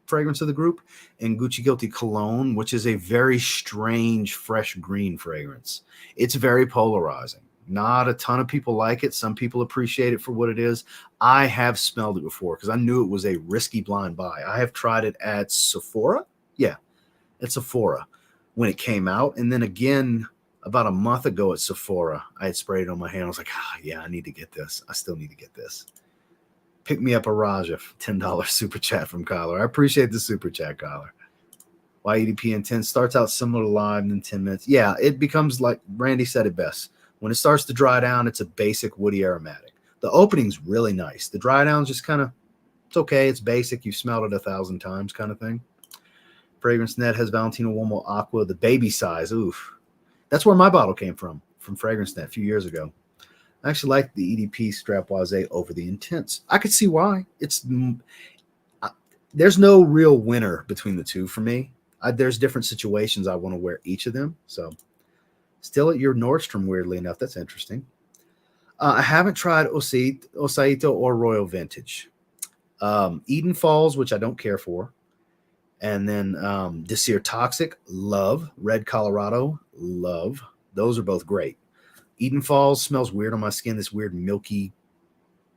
fragrance of the group, and Gucci Guilty Cologne, which is a very strange fresh green fragrance. It's very polarizing. Not a ton of people like it. Some people appreciate it for what it is. I have smelled it before because I knew it was a risky blind buy. I have tried it at Sephora. Yeah, at Sephora when it came out. And then again, about a month ago at Sephora, I had sprayed it on my hand. I was like, yeah, I need to get this. I still need to get this. Pick me up a Raja, $10 super chat from Kyler. I appreciate the super chat, Kyler. YEDP Intense starts out similar to Live in 10 minutes. Yeah, it becomes like Randy said it best. When it starts to dry down, it's a basic woody aromatic. The opening's really nice. The dry down's just kind of, it's okay. It's basic. You've smelled it 1,000 times kind of thing. Fragrance Net has Valentino Uomo Aqua, the baby size. Oof. That's where my bottle came from Fragrance Net a few years ago. I actually like the EDP Strapoise over the Intense. I could see why. There's no real winner between the two for me. There's different situations I want to wear each of them. So still at your Nordstrom, weirdly enough. That's interesting. I haven't tried Osaito or Royal Vintage. Eden Falls, which I don't care for. And then Desir Toxic, love. Red Colorado, love. Those are both great. Eden Falls smells weird on my skin, this weird milky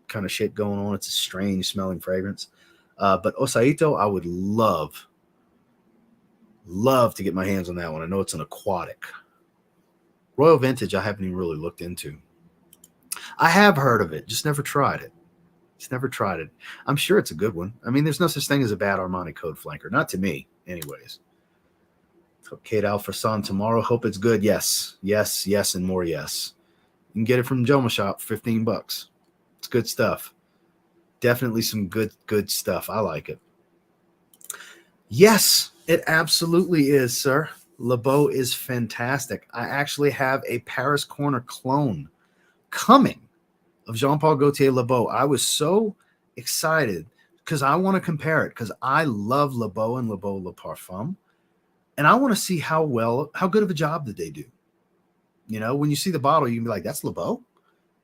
kind of shit going on. It's a strange smelling fragrance. But Osaito, I would love to get my hands on that one. I know it's an aquatic. Royal Vintage, I haven't even really looked into. I have heard of it, just never tried it. I'm sure it's a good one. I mean, there's no such thing as a bad Armani Code flanker. Not to me, anyways. So Kate Alpha Son tomorrow. Hope it's good. Yes, and more yes. You can get it from Jomashop for $15. It's good stuff. Definitely some good stuff. I like it. Yes, It absolutely is, sir. Le Beau is fantastic. I actually have a Paris Corner clone coming of Jean-Paul Gaultier Le Beau. I was so excited because I want to compare it because I love Le Beau and Le Beau Le Parfum. And I want to see how good of a job did they do. You know, when you see the bottle, you can be like, that's Le Beau.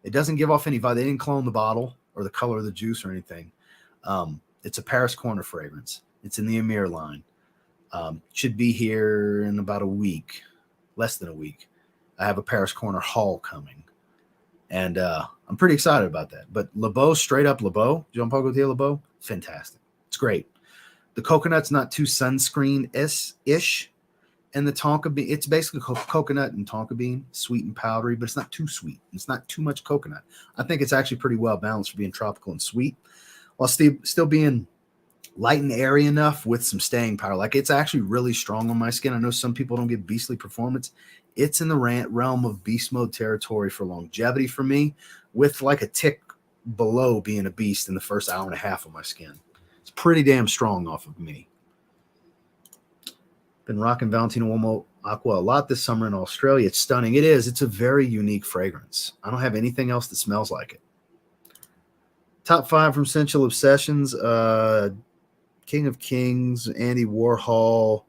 It doesn't give off any vibe. They didn't clone the bottle or the color of the juice or anything. It's a Paris Corner fragrance. It's in the Amir line. Should be here in about a week, less than a week. I have a Paris Corner haul coming. And I'm pretty excited about that. But Le Beau, straight up Le Beau, Jean-Paul Gaultier Le Beau, fantastic. It's great. The coconut's not too sunscreen-ish. And the tonka bean, it's basically coconut and tonka bean, sweet and powdery, but it's not too sweet. It's not too much coconut. I think it's actually pretty well balanced for being tropical and sweet, while still being light and airy enough with some staying power. Like, it's actually really strong on my skin. I know some people don't get beastly performance. It's in the realm of beast mode territory for longevity for me, with like a tick below being a beast in the first hour and a half of my skin. It's pretty damn strong off of me. Been rocking Valentino Uomo Aqua a lot this summer in Australia. It's stunning. It is. It's a very unique fragrance. I don't have anything else that smells like it. Top 5 from Sensual Obsessions. King of Kings, Andy Warhol,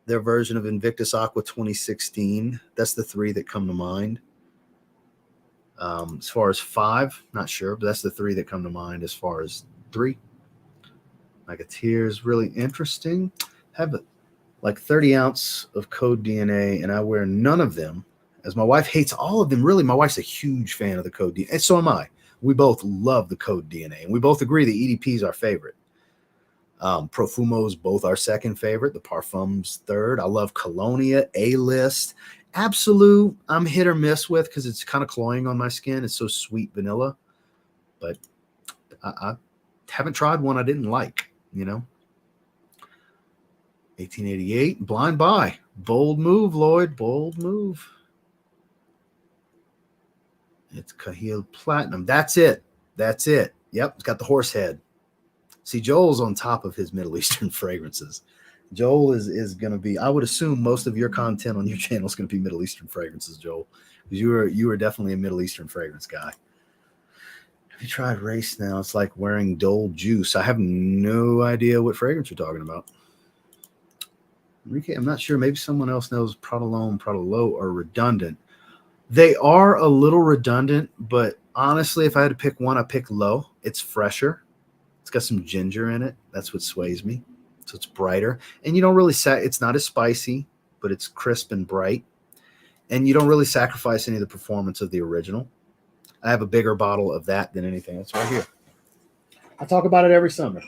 their version of Invictus Aqua 2016. That's the 3 that come to mind. As far as 5, not sure, but that's the 3 that come to mind as far as 3. Magateer is really interesting. Have like 30 ounce of Code DNA, and I wear none of them, as my wife hates all of them. Really, my wife's a huge fan of the Code DNA, and so am I. We both love the Code DNA, and we both agree the EDP is our favorite. Profumo's both our second favorite. The Parfum's third. I love Colonia, A-List. Absolute, I'm hit or miss with because it's kind of cloying on my skin. It's so sweet vanilla, but I haven't tried one I didn't like, you know. 1888, Blind Buy. Bold move, Lloyd. Bold move. It's Cahil Platinum. That's it. That's it. Yep, it's got the horse head. See, Joel's on top of his Middle Eastern fragrances. Joel is going to be, I would assume most of your content on your channel is going to be Middle Eastern fragrances, Joel, because you are definitely a Middle Eastern fragrance guy. Have you tried Race Now? It's like wearing Dole Juice. I have no idea what fragrance you're talking about. Enrique, I'm not sure. Maybe someone else knows. Prodalone, Prodalo are redundant. They are a little redundant, but honestly, if I had to pick one, I'd pick Low. It's fresher. It's got some ginger in it. That's what sways me. So it's brighter. And you don't really it's not as spicy, but it's crisp and bright. And you don't really sacrifice any of the performance of the original. I have a bigger bottle of that than anything. That's right here. I talk about it every summer.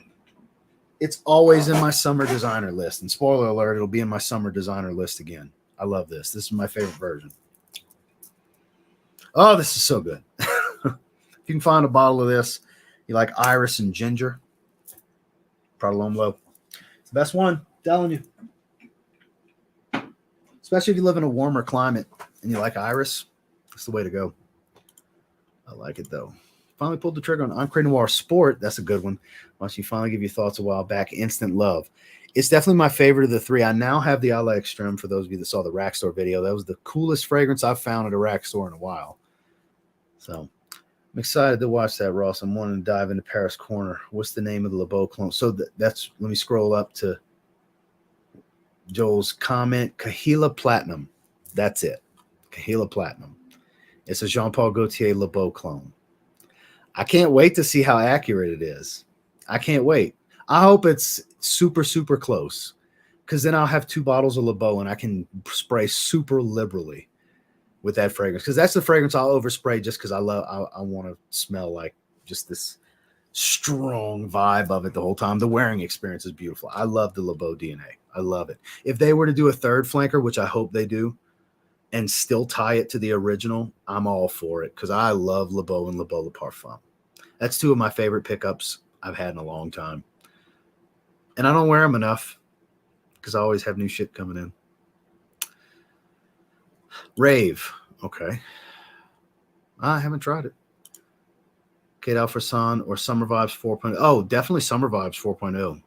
It's always in my summer designer list. And spoiler alert, it'll be in my summer designer list again. I love this. This is my favorite version. Oh, this is so good. If you can find a bottle of this, you like iris and ginger, Prodalone Low. It's the best one, I'm telling you. Especially if you live in a warmer climate and you like iris, that's the way to go. I like it, though. Finally pulled the trigger on Encre Noir Sport. That's a good one. Once you finally give your thoughts a while back, Instant Love. It's definitely my favorite of the 3. I now have the Ala Extreme for those of you that saw the Rack Store video. That was the coolest fragrance I've found at a Rack Store in a while. So I'm excited to watch that, Ross. I'm wanting to dive into Paris Corner. What's the name of the Le Beau clone? So that's, let me scroll up to Joel's comment. Cahila Platinum. That's it. Cahila Platinum. It's a Jean-Paul Gaultier Le Beau clone. I can't wait to see how accurate it is. I can't wait. I hope it's super, super close, because then I'll have 2 bottles of Le Beau and I can spray super liberally with that fragrance, because that's the fragrance I'll overspray just because I want to smell like just this strong vibe of it the whole time. The wearing experience is beautiful. I love the Le Beau DNA. I love it. If they were to do a third flanker, which I hope they do, and still tie it to the original, I'm all for it, because I love Le Beau and Le Beau Le Parfum. That's 2 of my favorite pickups I've had in a long time. And I don't wear them enough because I always have new shit coming in. Rave. Okay. I haven't tried it. Kate Alfreson or Summer Vibes 4.0. Oh, definitely Summer Vibes 4.0.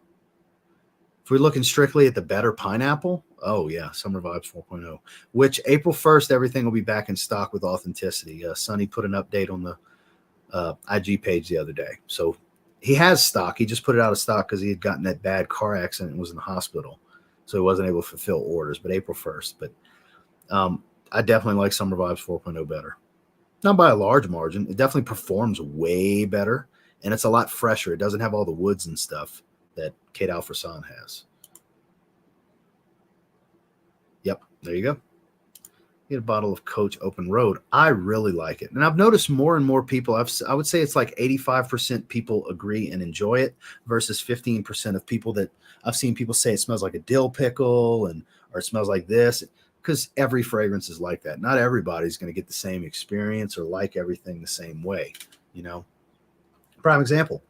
If we're looking strictly at the better pineapple, oh yeah, Summer Vibes 4.0, which April 1st, everything will be back in stock with authenticity. Sonny put an update on the IG page the other day. So he has stock. He just put it out of stock because he had gotten that bad car accident and was in the hospital. So he wasn't able to fulfill orders, but April 1st. But I definitely like Summer Vibes 4.0 better. Not by a large margin. It definitely performs way better, and it's a lot fresher. It doesn't have all the woods and stuff that Kate Alfredson has. Yep, there you go. Get a bottle of Coach Open Road. I really like it. And I've noticed more and more people, I would say it's like 85% people agree and enjoy it versus 15% of people that I've seen people say it smells like a dill pickle or it smells like this, because every fragrance is like that. Not everybody's going to get the same experience or like everything the same way, you know. Prime example.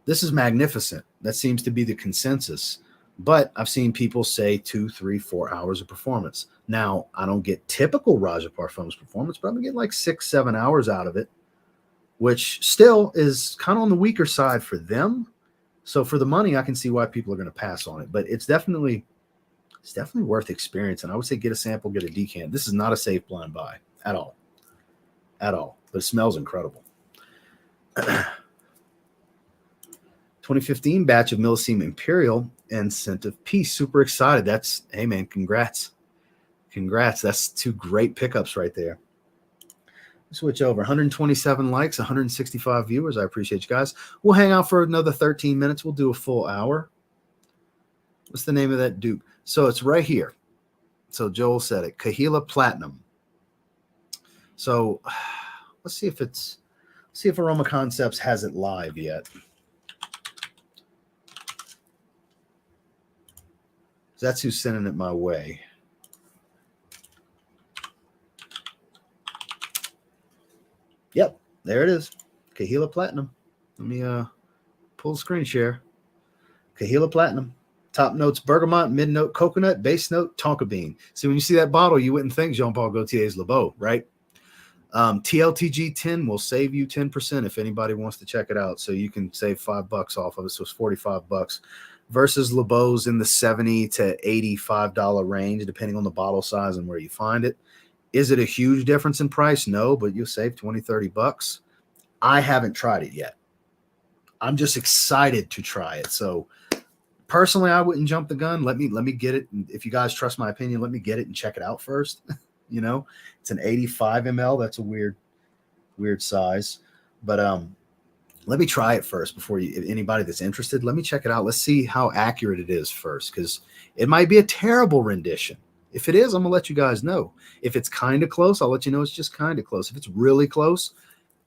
This is magnificent. That seems to be the consensus. But I've seen people say 2, 3, 4 hours of performance. Now, I don't get typical Raja Parfums performance, but I'm getting like 6, 7 hours out of it, which still is kind of on the weaker side for them. So for the money, I can see why people are going to pass on it. But it's definitely worth experience. And I would say get a sample, get a decant. This is not a safe blind buy at all. At all. But it smells incredible. 2015 batch of Millesime Imperial and Scent of Peace. Super excited. That's, hey man, congrats. Congrats. That's 2 great pickups right there. Switch over. 127 likes, 165 viewers. I appreciate you guys. We'll hang out for another 13 minutes. We'll do a full hour. What's the name of that dupe? So it's right here. So Joel said it. Kahila Platinum. So let's see if Aroma Concepts has it live yet. That's who's sending it my way. Yep, there it is. Kahila Platinum. Let me pull the screen share. Kahila Platinum. Top notes, bergamot, mid note, coconut, base note, tonka bean. See, when you see that bottle, you wouldn't think Jean-Paul Gaultier's Le Beau, right? TLTG 10 will save you 10% if anybody wants to check it out. So you can save $5 off of it. So it's $45 versus Le Beau's in the $70 to $85 range, depending on the bottle size and where you find it. Is it a huge difference in price? No, but you'll save 20, $30. I haven't tried it yet. I'm just excited to try it. So personally, I wouldn't jump the gun. Let me get it. If you guys trust my opinion, let me get it and check it out first. You know, it's an 85 ml. That's a weird size, but let me try it first before anybody that's interested. Let me check it out. Let's see how accurate it is first, because it might be a terrible rendition. If it is, I'm gonna let you guys know. If it's kind of close, I'll let you know it's just kind of close. If it's really close,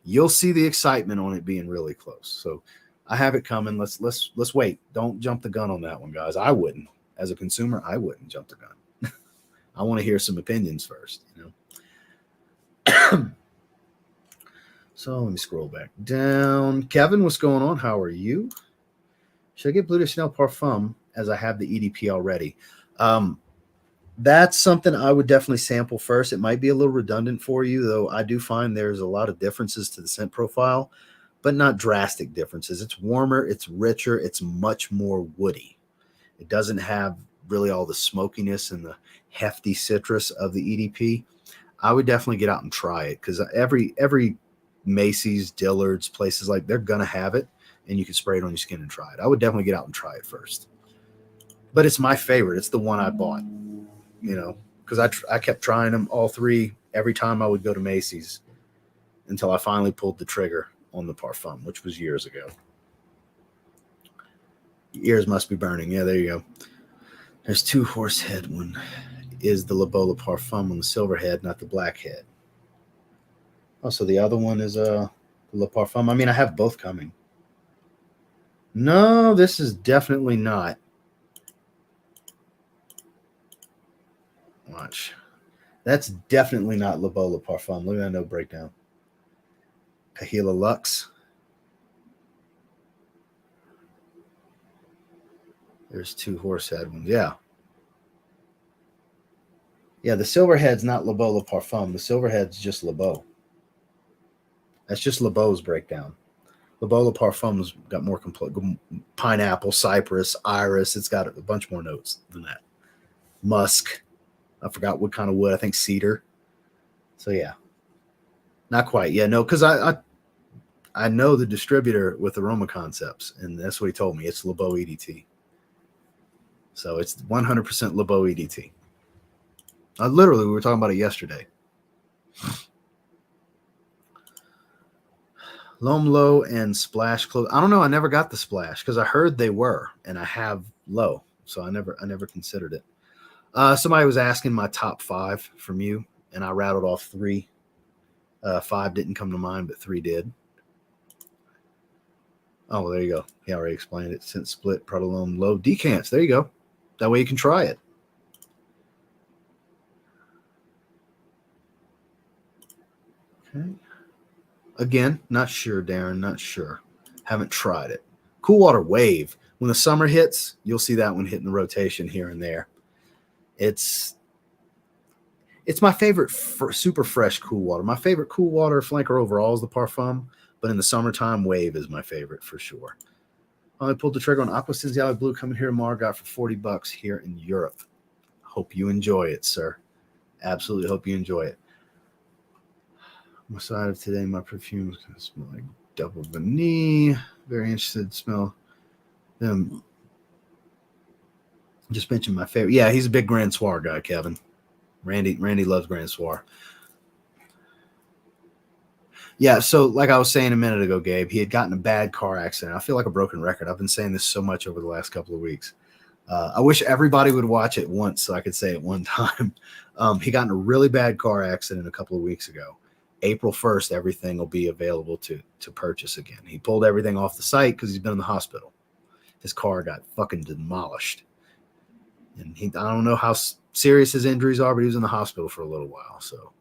you'll see the excitement on it being really close. So I have it coming. Let's wait. Don't jump the gun on that one, guys. I wouldn't. As a consumer, I wouldn't jump the gun. I want to hear some opinions first, you know. So let me scroll back down. Kevin, what's going on? How are you? Should I get Bleu de Chanel Parfum as I have the EDP already? That's something I would definitely sample first. It might be a little redundant for you, though. I do find there's a lot of differences to the scent profile, but not drastic differences. It's warmer, it's richer, it's much more woody. It doesn't have really all the smokiness and the hefty citrus of the EDP. I would definitely get out and try it, because every Macy's, Dillard's, places like, they're gonna have it, and you can spray it on your skin and try it. I would definitely get out and try it first. But it's my favorite. It's the one I bought, you know, because I kept trying them all 3 every time I would go to Macy's until I finally pulled the trigger on the Parfum, which was years ago. Ears must be burning. Yeah, there you go. There's 2 horsehead. One is the Le Beau Parfum on the silver head, not the black head. Oh, so the other one is Le Parfum. I mean, I have both coming. No, this is definitely not. Watch. That's definitely not Le Beau Parfum. Look at that note breakdown. Kahila Lux. There's 2 horsehead ones. Yeah. Yeah, the silverhead's not Le Beau Parfum. The silverhead's just Le Beau. That's just Le Beau's breakdown. Lobola Parfum's got more complete pineapple, cypress, iris. It's got a bunch more notes than that. Musk. I forgot what kind of wood. I think cedar. So yeah, not quite. Yeah, no, because I know the distributor with Aroma Concepts, and that's what he told me. It's Labo EDT. So it's 100% Labo EDT. Literally, we were talking about it yesterday. L'Homme Low and Splash Clothes. I don't know. I never got the Splash because I heard they were, and I have Low, so I never considered it. Somebody was asking my top 5 from you, and I rattled off 3. 5 didn't come to mind, but 3 did. Oh, well, there you go. He already explained it. Scent Split, Provolone, Low, Decants. There you go. That way you can try it. Okay. Again, not sure, Darren. Not sure. Haven't tried it. Cool Water Wave. When the summer hits, you'll see that one hitting the rotation here and there. It's my favorite super fresh Cool Water. My favorite Cool Water flanker overall is the Parfum, but in the summertime, Wave is my favorite for sure. I pulled the trigger on Aqua Cinziali Blue coming here tomorrow. Got for $40 here in Europe. Hope you enjoy it, sir. Absolutely hope you enjoy it. My side of today, my perfume is going to smell like double vanille. Very interested to smell them. Just mentioned my favorite. Yeah, he's a big Grand Soir guy, Kevin. Randy loves Grand Soir. Yeah, so like I was saying a minute ago, Gabe, he had gotten a bad car accident. I feel like a broken record. I've been saying this so much over the last couple of weeks. I wish everybody would watch it once so I could say it one time. He got in a really bad car accident a couple of weeks ago. April 1st, everything will be available to purchase again. He pulled everything off the site because he's been in the hospital. His car got fucking demolished. And I don't know how serious his injuries are, but he was in the hospital for a little while. So,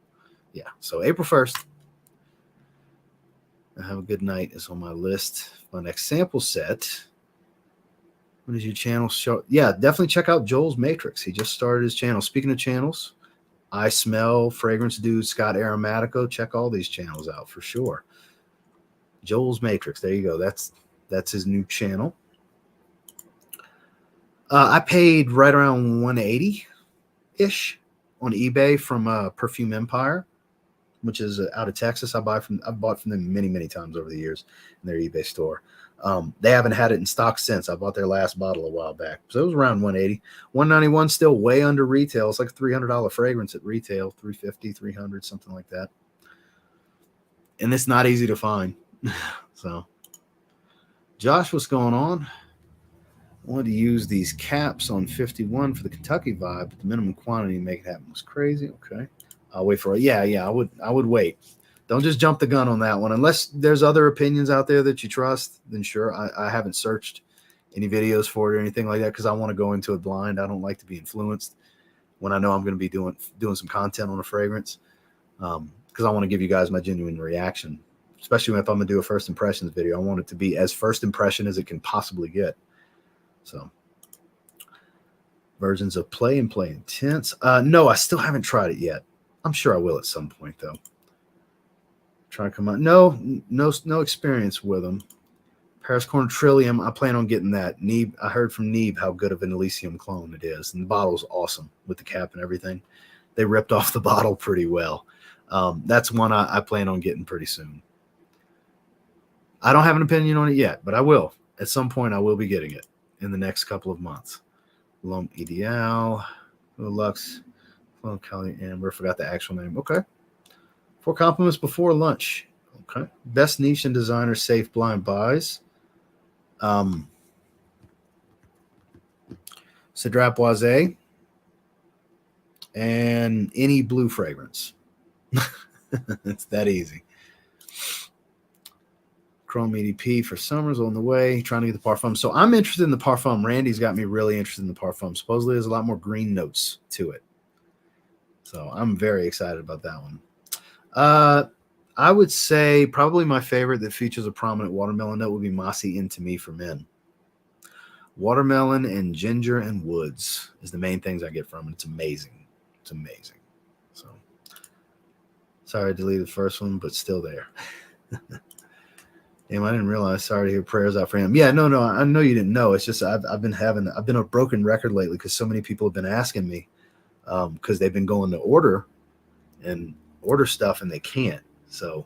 yeah. So April 1st. Have a good night is on my list. My next sample set. What is your channel show? Yeah, definitely check out Joel's Matrix. He just started his channel. Speaking of channels, I Smell, Fragrance Dude, Scott Aromatico. Check all these channels out for sure. Joel's Matrix. There you go. That's his new channel. I paid right around 180-ish on eBay from Perfume Empire, which is out of Texas. I've bought from them many, many times over the years in their eBay store. They haven't had it in stock since. I bought their last bottle a while back. So it was around 180. 191 still way under retail. It's like a $300 fragrance at retail, 350, 300, something like that. And it's not easy to find. So, Josh, what's going on? I wanted to use these caps on 51 for the Kentucky vibe, but the minimum quantity to make it happen was crazy. Okay. I'll wait for it. Yeah, I would wait. Don't just jump the gun on that one. Unless there's other opinions out there that you trust, then sure. I haven't searched any videos for it or anything like that because I want to go into it blind. I don't like to be influenced when I know I'm going to be doing some content on a fragrance because I want to give you guys my genuine reaction, especially if I'm going to do a first impressions video. I want it to be as first impression as it can possibly get. So versions of Play and Play Intense. No, I still haven't tried it yet. I'm sure I will at some point though. Try to come out. No experience with them. Paris Corner Trillium. I plan on getting that. Neeb. I heard from Neeb how good of an Elysium clone it is, and the bottle's awesome with the cap and everything. They ripped off the bottle pretty well. That's one I plan on getting pretty soon. I don't have an opinion on it yet, but I will. At some point, I will be getting it in the next couple of months. L'Homme Ideal, Lux, Cali Amber. Forgot the actual name. Okay. 4 compliments before lunch. Okay. Best niche and designer safe blind buys. Cedrat Boisé and any blue fragrance. It's that easy. Chrome EDP for summers on the way. Trying to get the Parfum. So I'm interested in the Parfum. Randy's got me really interested in the Parfum. Supposedly there's a lot more green notes to it. So I'm very excited about that one. I would say probably my favorite that features a prominent watermelon note would be Mossy Into Me for Men. Watermelon and ginger and woods is the main things I get from it. It's amazing. It's amazing. So sorry I deleted the first one, but still there. Damn, I didn't realize. Sorry to hear prayers out for him. Yeah, no, I know you didn't know. It's just I've been a broken record lately because so many people have been asking me because they've been going to order stuff and they can't. So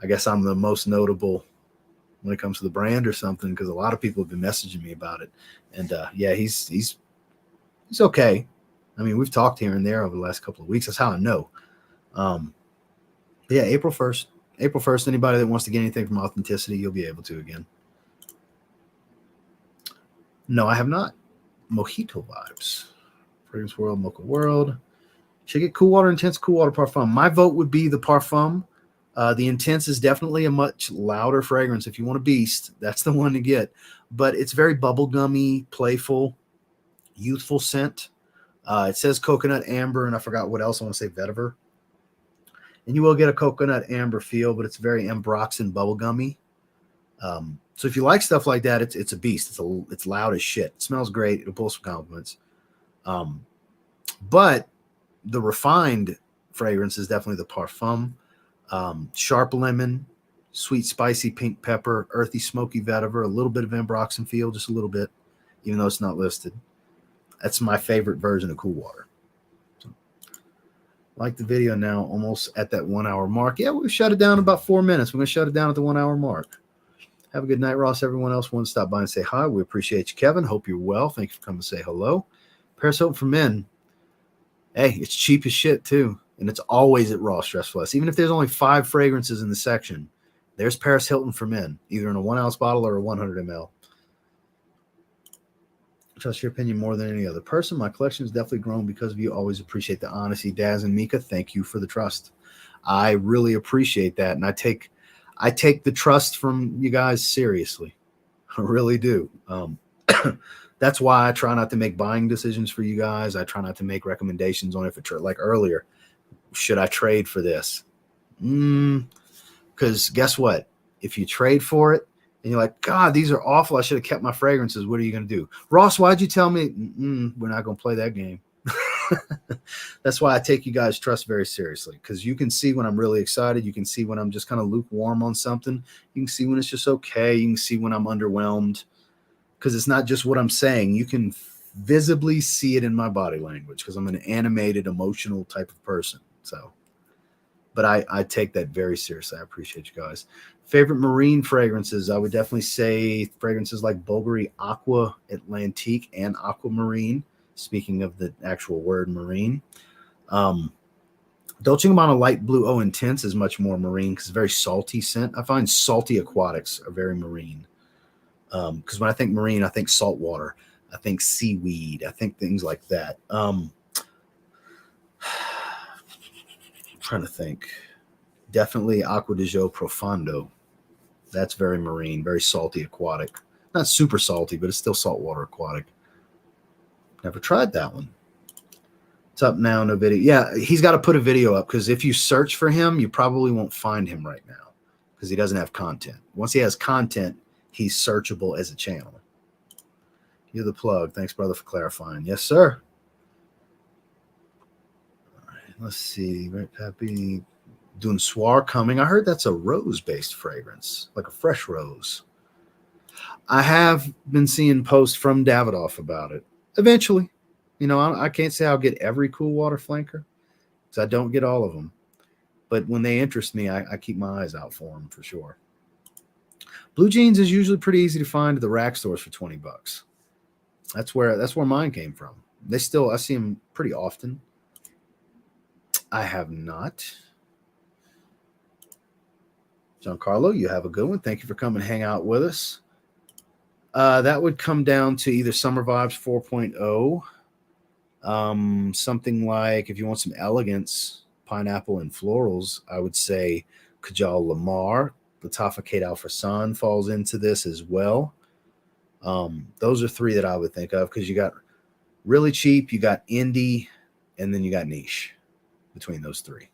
I guess I'm the most notable when it comes to the brand or something because a lot of people have been messaging me about it. And yeah, he's okay. I mean, we've talked here and there over the last couple of weeks. That's how I know. Yeah, April 1st. April 1st, anybody that wants to get anything from Authenticity, you'll be able to again. No, I have not. Mojito vibes. Fragrance World, Mocha World. Should get Cool Water Intense, Cool Water Parfum. My vote would be the Parfum. The Intense is definitely a much louder fragrance. If you want a beast, that's the one to get. But it's very bubblegummy, playful, youthful scent. It says coconut amber, and I forgot what else I want to say, vetiver. And you will get a coconut amber feel, but it's very Ambroxan bubblegummy. So if you like stuff like that, it's a beast. It's loud as shit. It smells great. It'll pull some compliments. But the refined fragrance is definitely the Parfum. Sharp lemon, sweet spicy pink pepper, earthy smoky vetiver, a little bit of Ambroxan feel, just a little bit, even though it's not listed. That's my favorite version of Cool Water. So, like the video now, almost at that 1 hour mark. Yeah, we've shut it down in about 4 minutes. We're going to shut it down at the 1 hour mark. Have a good night, Ross. Everyone else wants to stop by and say hi. We appreciate you, Kevin. Hope you're well. Thank you for coming to say hello. Paris Hilton for men. Hey, it's cheap as shit, too. And it's always at Ross Dress for Less. Even if there's only 5 fragrances in the section, there's Paris Hilton for men, either in a 1 ounce bottle or a 100 ml. Trust your opinion more than any other person. My collection has definitely grown because of you. Always appreciate the honesty. Daz and Mika, thank you for the trust. I really appreciate that. And I take the trust from you guys seriously. I really do. That's why I try not to make buying decisions for you guys. I try not to make recommendations on if it, like earlier, should I trade for this? Because guess what? If you trade for it and you're like, God, these are awful. I should have kept my fragrances. What are you going to do? Ross, why'd you tell me? We're not going to play that game. That's why I take you guys' trust very seriously, because you can see when I'm really excited. You can see when I'm just kind of lukewarm on something. You can see when it's just okay. You can see when I'm underwhelmed, because it's not just what I'm saying. You can visibly see it in my body language because I'm an animated, emotional type of person. So, but I take that very seriously. I appreciate you guys. Favorite marine fragrances, I would definitely say fragrances like Bulgari Aqua Atlantique and Aquamarine. Speaking of the actual word marine, Dolce & Gabbana Light Blue Oh Intense is much more marine because it's very salty scent. I find salty aquatics are very marine. Because when I think marine, I think salt water, I think seaweed, I think things like that. I'm trying to think. Definitely Acqua di Gio Profondo. That's very marine, very salty aquatic. Not super salty, but it's still saltwater aquatic. Never tried that one. It's up now, no video. Yeah, he's got to put a video up, because if you search for him, you probably won't find him right now because he doesn't have content. Once he has content, he's searchable as a channel. You're the plug. Thanks, brother, for clarifying. Yes, sir. All right, let's see. Right, Pappy. Doing Soir coming. I heard that's a rose-based fragrance, like a fresh rose. I have been seeing posts from Davidoff about it. Eventually, you know, I can't say I'll get every Cool Water flanker because I don't get all of them. But when they interest me, I keep my eyes out for them for sure. Blue jeans is usually pretty easy to find at the rack stores for $20. That's where mine came from. I see them pretty often. I have not. Giancarlo, you have a good one. Thank you for coming and hang out with us. That would come down to either Summer Vibes 4.0. Something like, if you want some elegance, pineapple and florals, I would say Kajal Lamar. Latafa Kate Alfrasan falls into this as well. Those are 3 that I would think of, because you got really cheap, you got indie, and then you got niche between those 3.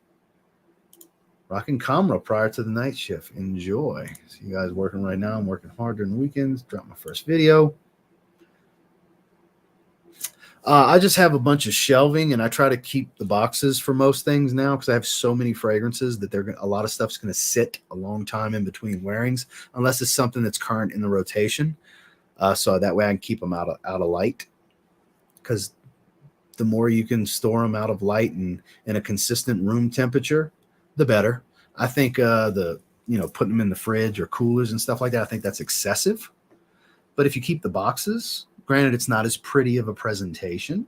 Rocking Camera prior to the night shift. Enjoy. See you guys working right now. I'm working hard during the weekends. Drop my first video. I just have a bunch of shelving, and I try to keep the boxes for most things now because I have so many fragrances that a lot of stuff's going to sit a long time in between wearings, unless it's something that's current in the rotation. So that way I can keep them out of light, because the more you can store them out of light and in a consistent room temperature, the better. I think putting them in the fridge or coolers and stuff like that, I think that's excessive. But if you keep the boxes, granted, it's not as pretty of a presentation.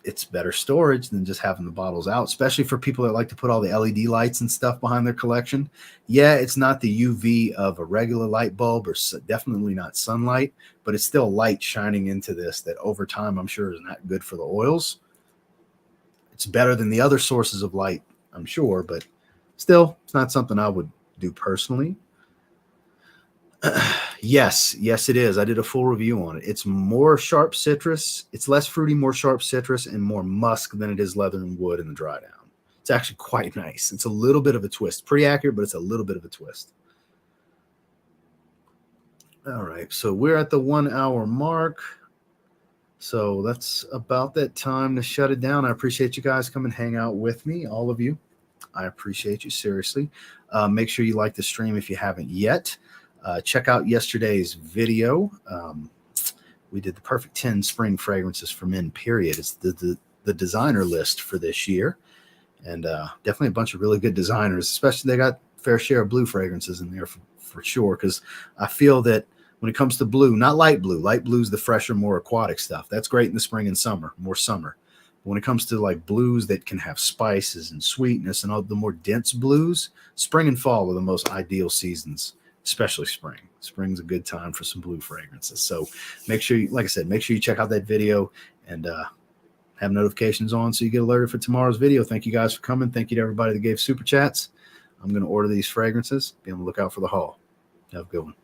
It's better storage than just having the bottles out, especially for people that like to put all the LED lights and stuff behind their collection. Yeah, it's not the UV of a regular light bulb, or definitely not sunlight, but it's still light shining into this that over time I'm sure is not good for the oils. It's better than the other sources of light, I'm sure, but still, it's not something I would do personally. Yes, it is. I did a full review on it. It's more sharp citrus. It's less fruity, more sharp citrus, and more musk than it is leather and wood in the dry down. It's actually quite nice. It's a little bit of a twist. Pretty accurate, but it's a little bit of a twist. All right, so we're at the 1 hour mark. So that's about that time to shut it down. I appreciate you guys coming hang out with me, all of you. I appreciate you, seriously. Make sure you like the stream if you haven't yet. Check out yesterday's video. We did the perfect 10 spring fragrances for men, period. It's the designer list for this year. And definitely a bunch of really good designers, especially they got a fair share of blue fragrances in there for sure. Because I feel that when it comes to blue, not light blue's the fresher, more aquatic stuff. That's great in the spring and summer, more summer. But when it comes to like blues that can have spices and sweetness and all the more dense blues, spring and fall are the most ideal seasons. Especially spring. Spring's a good time for some blue fragrances. So make sure you, like I said, make sure you check out that video and have notifications on so you get alerted for tomorrow's video. Thank you guys for coming. Thank you to everybody that gave super chats. I'm going to order these fragrances. Be on the lookout for the haul. Have a good one.